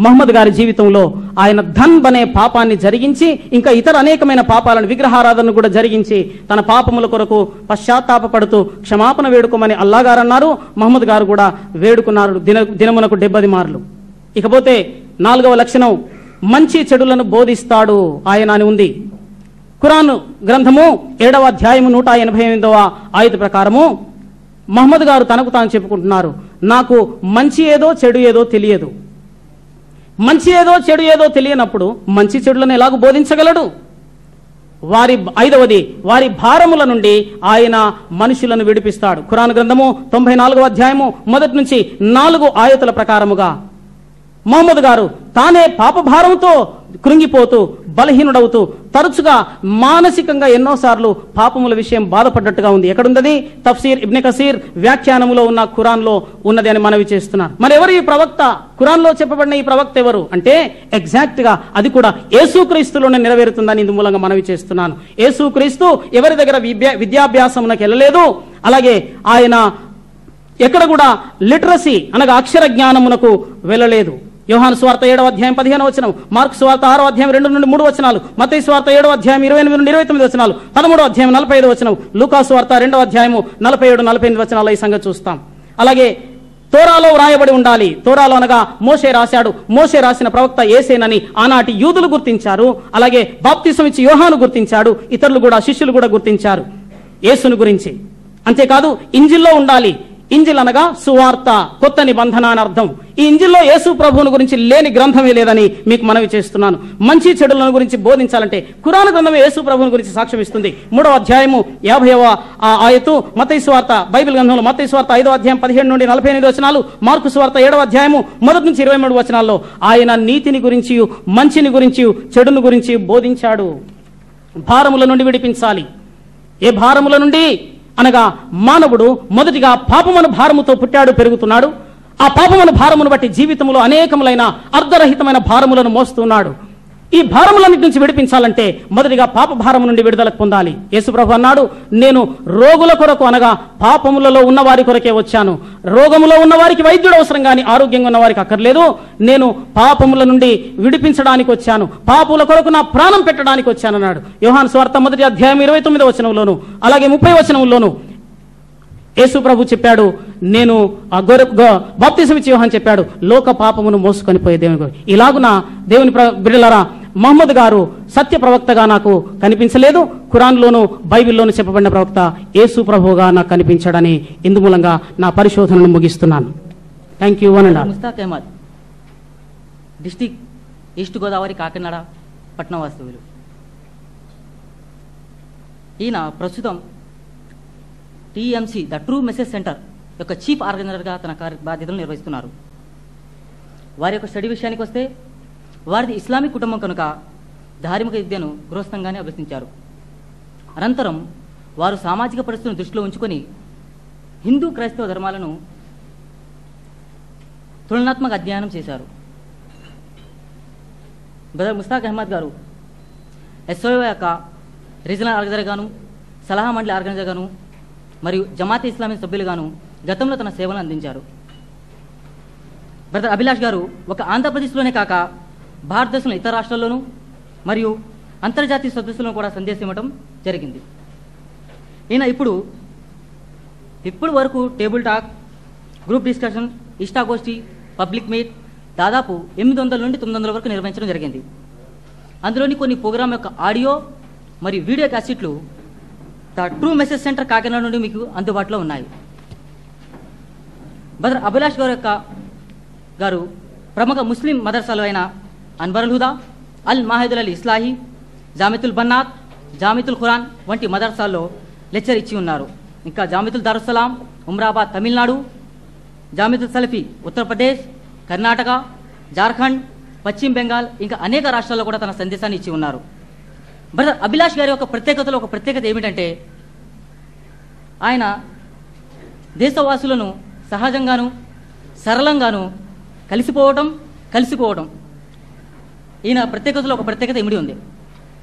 మహమ్మద్ గారి జీవితంలో ఆయన ధన్బ్ అనే పాపాన్ని జరిగించి, ఇంకా ఇతర అనేకమైన పాపాలను, విగ్రహారాధనను కూడా జరిగించి, తన పాపముల కొరకు పశ్చాత్తాపడుతూ క్షమాపణ వేడుకోమని అల్లా గారు అన్నారు. మహమ్మద్ గారు కూడా వేడుకున్నారు దినమునకు 70 మార్లు. ఇకపోతే 4వ లక్షణం, మంచి చెడులను బోధిస్తాడు ఆయన అని ఉంది. ఖురాన్ గ్రంథము 7వ అధ్యాయము 188వ ఆయత ప్రకారము మహమ్మద్ గారు తనకు తాను చెప్పుకుంటున్నారు, నాకు మంచి ఏదో చెడు ఏదో తెలియదు. మంచి ఏదో చెడు ఏదో తెలియనప్పుడు మంచి చెడులను ఎలాగూ బోధించగలడు? 5వది, వారి భారముల నుండి ఆయన మనుషులను విడిపిస్తాడు. ఖురాన్ గ్రంథము 94వ అధ్యాయము 1 నుంచి 4 ఆయతుల ప్రకారముగా మహమ్మద్ గారు తానే పాపభారంతో కృంగిపోతూ, బలహీనుడవుతూ, తరచుగా మానసికంగా ఎన్నోసార్లు పాపముల విషయం బాధపడ్డట్టుగా ఉంది. ఎక్కడుంది? తఫ్సీర్ ఇబ్నె కసీర్ వ్యాఖ్యానములో ఉన్న ఖురాన్లో ఉన్నది అని మనవి చేస్తున్నారు. మరి ఎవరు ఈ ప్రవక్త? ఖురాన్లో చెప్పబడిన ఈ ప్రవక్త ఎవరు అంటే, ఎగ్జాక్ట్ గా అది కూడా యేసుక్రీస్తులోనే నెరవేరుతుందని ఇందు మూలంగా మనవి చేస్తున్నాను. యేసుక్రీస్తు ఎవరి దగ్గర విద్యాభ్యాసమునకు వెళ్ళలేదు. అలాగే ఆయన ఎక్కడ కూడా లిటరసీ అనగా అక్షర జ్ఞానమునకు వెళ్ళలేదు. యోహాను సువార్త 7వ అధ్యాయం 15వ వచనం, మార్కు సువార్త 6వ అధ్యాయం 2 నుండి 3 వచనాలు, మత్తయి సువార్త 7వ అధ్యాయం 28 నుండి 29 వచనాలు, 13వ అధ్యాయం 45 వచనం, లూకా సువార్త 2వ అధ్యాయము 47, 48 వచనాల ఈ సంగతి చూస్తాం. అలాగే తోరాలో వ్రాయబడి ఉండాలి. తోరాలో అనగా మోషే రాశాడు. మోషే రాసిన ప్రవక్త యేసేనని ఆనాటి యూదులు గుర్తించారు. అలాగే బాప్తిసం ఇచ్చి యోహాను గుర్తించాడు. ఇతరులు కూడా, శిష్యులు కూడా గుర్తించారు యేసును గురించి. అంతేకాదు ఇంజిల్లో ఉండాలి. ఇంజిల్ అనగా సువార్త, కొత్త నిబంధన అని అర్థం. ఈ ఇంజిల్లో యేసు ప్రభువుని గురించి లేని గ్రంథమే లేదని మీకు మనవి చేస్తున్నాను. మంచి చెడులను గురించి బోధించాలంటే ఖురాన్ గ్రంథమే యేసు ప్రభువుని గురించి సాక్ష్యం ఇస్తుంది. 3వ అధ్యాయము 50వ ఆయతు, మత్తయి సువార్త బైబిల్ గ్రంథంలో మత్తయి సువార్త 5వ అధ్యాయం 17 నుండి 48 వచనాలు, మార్కు సువార్త 7వ అధ్యాయము 1 నుంచి 23 వచనాల్లో ఆయన నీతిని గురించి, మంచిని గురించి, చెడును గురించి బోధించాడు. భారముల నుండి విడిపించాలి. ఏ భారముల నుండి అనగా మానవుడు మొదటిగా పాపమను భారముతో పుట్టాడు, పెరుగుతున్నాడు. ఆ పాపమును భారమును బట్టి జీవితంలో అనేకములైన అర్ధరహితమైన భారములను మోస్తున్నాడు. ఈ భారములన్నిటి నుంచి విడిపించాలంటే మొదటిగా పాప భారము నుండి విడుదల పొందాలి. యేసుప్రభు అన్నాడు, నేను రోగుల కొరకు అనగా పాపములలో ఉన్న వారి కొరకే వచ్చాను. రోగములో ఉన్న వారికి వైద్యుడు అవసరం కానీ ఆరోగ్యంగా ఉన్న వారికి అక్కర్లేదు. నేను పాపముల నుండి విడిపించడానికి వచ్చాను, పాపుల కొరకు నా ప్రాణం పెట్టడానికి వచ్చానన్నాడు. యోహాను సువార్త 1వ అధ్యాయం 29వ వచనంలోను అలాగే 30వ వచనంలోను యేసు ప్రభు చెప్పాడు, నేను బాప్తిసం ఇచ్చి యోహాను చెప్పాడు, లోక పాపమును మోసుకొని పోయే దేవుని. ఇలాగున దేవుని బిడ్డలారా, మహమ్మద్ గారు సత్య ప్రవక్తగా నాకు కనిపించలేదు. ఖురాన్లోను బైబిల్లోను చెప్పబడిన ప్రవక్త యేసు ప్రభుగా నాకు కనిపించాడని ఇందుమూలంగా నా పరిశోధనను ముగిస్తున్నాను. Thank you. Mushtaq Ahmed, district east Godavari, Kakinada పట్టణ వాస్తవ్యులు. ఈయన ప్రస్తుతం TMC the true message centre యొక్క చీఫ్ ఆర్గనైజర్గా తన బాధ్యతలు నిర్వహిస్తున్నారు. వారి యొక్క స్టడీ విషయానికి వస్తే వారిది ఇస్లామిక్ కుటుంబం కనుక ధార్మిక విద్యను గృహస్థంగానే అభ్యసించారు. అనంతరం వారు సామాజిక పరిస్థితులను దృష్టిలో ఉంచుకొని హిందూ క్రైస్తవ ధర్మాలను తులనాత్మక అధ్యయనం చేశారు. బ్రదర్ ముస్తాక్ అహ్మద్ గారు ఎస్ఓ యొక్క రీజనల్ ఆర్గనైజర్గాను, సలహా మండలి ఆర్గనైజర్గాను మరియు జమాతే ఇస్లామీ సభ్యులుగాను గతంలో తన సేవలను అందించారు. బ్రదర్ అభిలాష్ గారు ఒక ఆంధ్రప్రదేశ్లోనే కాక భారతదేశంలో ఇతర రాష్ట్రాల్లోనూ మరియు అంతర్జాతీయ సదస్సులను కూడా సందేశం ఇవ్వడం జరిగింది. ఈయన ఇప్పుడు వరకు టేబుల్ టాక్, గ్రూప్ డిస్కషన్, ఇష్టాగోష్ఠి, పబ్లిక్ మీట్ దాదాపు 800 నుండి 900 వరకు నిర్వహించడం జరిగింది. అందులోని కొన్ని ప్రోగ్రాం యొక్క ఆడియో మరియు వీడియో క్యాసెట్లు the true message centre Kakinada నుండి మీకు అందుబాటులో ఉన్నాయి. బ్రదర్ అభిలాష్ గారు ప్రముఖ ముస్లిం మదర్సాలు అయిన అన్వరుల్ హుదా, అల్ మాహిదుల్ అల్ ఇస్లాహీ, జామితుల్ బన్నాత్, జామితుల్ ఖురాన్ వంటి మదర్సాల్లో లెక్చర్ ఇచ్చి ఉన్నారు. ఇంకా జామితుల్ దారుస్సలాం, ఉమ్రాబాద్ తమిళనాడు, జామితుల్ సలఫీ ఉత్తరప్రదేశ్, కర్ణాటక, జార్ఖండ్, పశ్చిమ బెంగాల్ ఇంకా అనేక రాష్ట్రాల్లో కూడా తన సందేశాన్ని ఇచ్చి ఉన్నారు. బ్రదర్ అభిలాష్ గారి యొక్క ప్రత్యేకత ఏమిటంటే ఆయన దేశవాసులను సహజంగాను సరళంగాను కలుసుకోవడం ఈయన ప్రత్యేకతలో ఒక ప్రత్యేకత ఇమిడి ఉంది.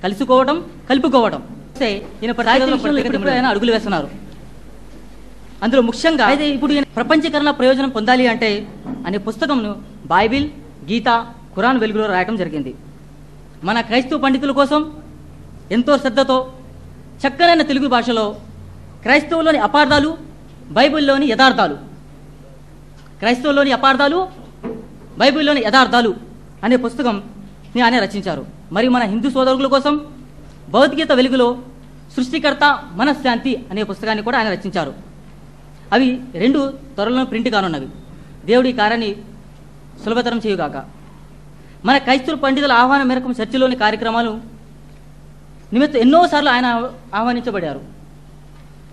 కలుసుకోవడం, కలుపుకోవడం ఈయన ప్రత్యేకతలో ఆయన అడుగులు వేస్తున్నారు. అందులో ముఖ్యంగా అయితే ఇప్పుడు ఈయన ప్రపంచీకరణ ప్రయోజనం పొందాలి అంటే అనే పుస్తకంను బైబిల్, గీత, ఖురాన్ వెలుగులో రాయటం జరిగింది. మన క్రైస్తవ పండితుల కోసం ఎంతో శ్రద్ధతో చక్కనైన తెలుగు భాషలో క్రైస్తవులోని అపార్థాలు, బైబిల్లోని యథార్థాలు, క్రైస్తవులోని అపార్థాలు, బైబిల్లోని యథార్థాలు అనే పుస్తకం ఆయన రచించారు. మరియు మన హిందూ సోదరుల కోసం భగవద్గీత వెలుగులో సృష్టికర్త మనశ్శాంతి అనే పుస్తకాన్ని కూడా ఆయన రచించారు. అవి 2 త్వరలో ప్రింట్ కానున్నవి. దేవుడి కార్యాన్ని సులభతరం చేయుగాక. మన క్రైస్తవ పండితుల ఆహ్వానం మేరకు చర్చిలోని కార్యక్రమాలు నిమిత్తం ఎన్నోసార్లు ఆయన ఆహ్వానించబడారు.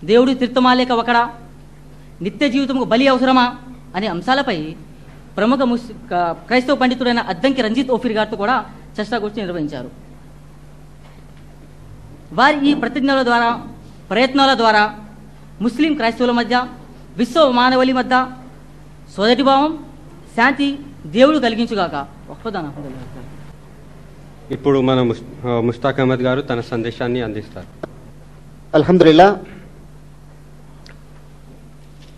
దేవుడి తిర్తమాలేక ఒకడా, నిత్య జీవితంకు బలి అవసరమా అనే అంశాలపై ప్రముఖ క్రైస్తవ పండితుడైన అద్దంకి రంజిత్ ఓఫీర్ గారితో కూడా చర్చాగోష్ఠి నిర్వహించారు. వారి ఈ ప్రయత్నాల ద్వారా ముస్లిం క్రైస్తవుల మధ్య, విశ్వ మానవలి మధ్య సోదరిభావం, శాంతి దేవుడు కలిగించుగాక. ఇప్పుడు మన ముస్తాక్ అహ్మద్ గారు తన సందేశాన్ని అందిస్తారు.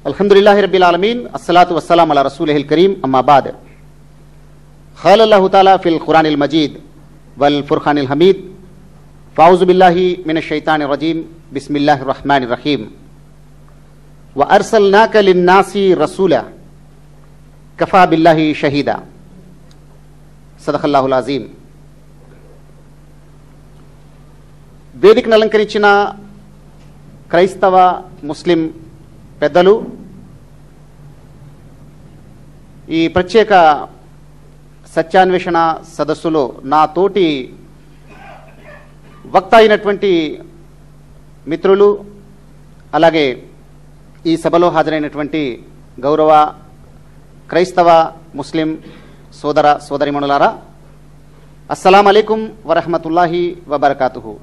अल्हम्दुलिल्लाहि रब्बिल आलमीन, अस्सलातु वस्सलामु अला रसूलिहिल करीम, अम्मा बाद। क़ाल अल्लाहु तआला फ़िल क़ुरानिल मजीद वल फ़ुरक़ानिल हमीद, फ़अऊज़ु बिल्लाहि मिनश शैतानिर रजीम, बिस्मिल्लाहिर रहमानिर रहीम। व अरसलनाक लिन्नासि रसूला कफ़ा बिल्लाहि शहीदा। सदक़ल्लाहुल अज़ीम। వేదికను అలంకరించిన క్రైస్తవ ముస్లిం పెద్దలు, ఈ ప్రత్యేక సత్యాన్వేషణ సదస్సులో నా తోటి వక్త అయినటువంటి మిత్రులు, అలాగే ఈ సభలో హాజరైనటువంటి గౌరవ క్రైస్తవ ముస్లిం సోదర సోదరిమణులారా, అస్సలాము అలైకుం వరహమతుల్లాహి వబరకాతుహు.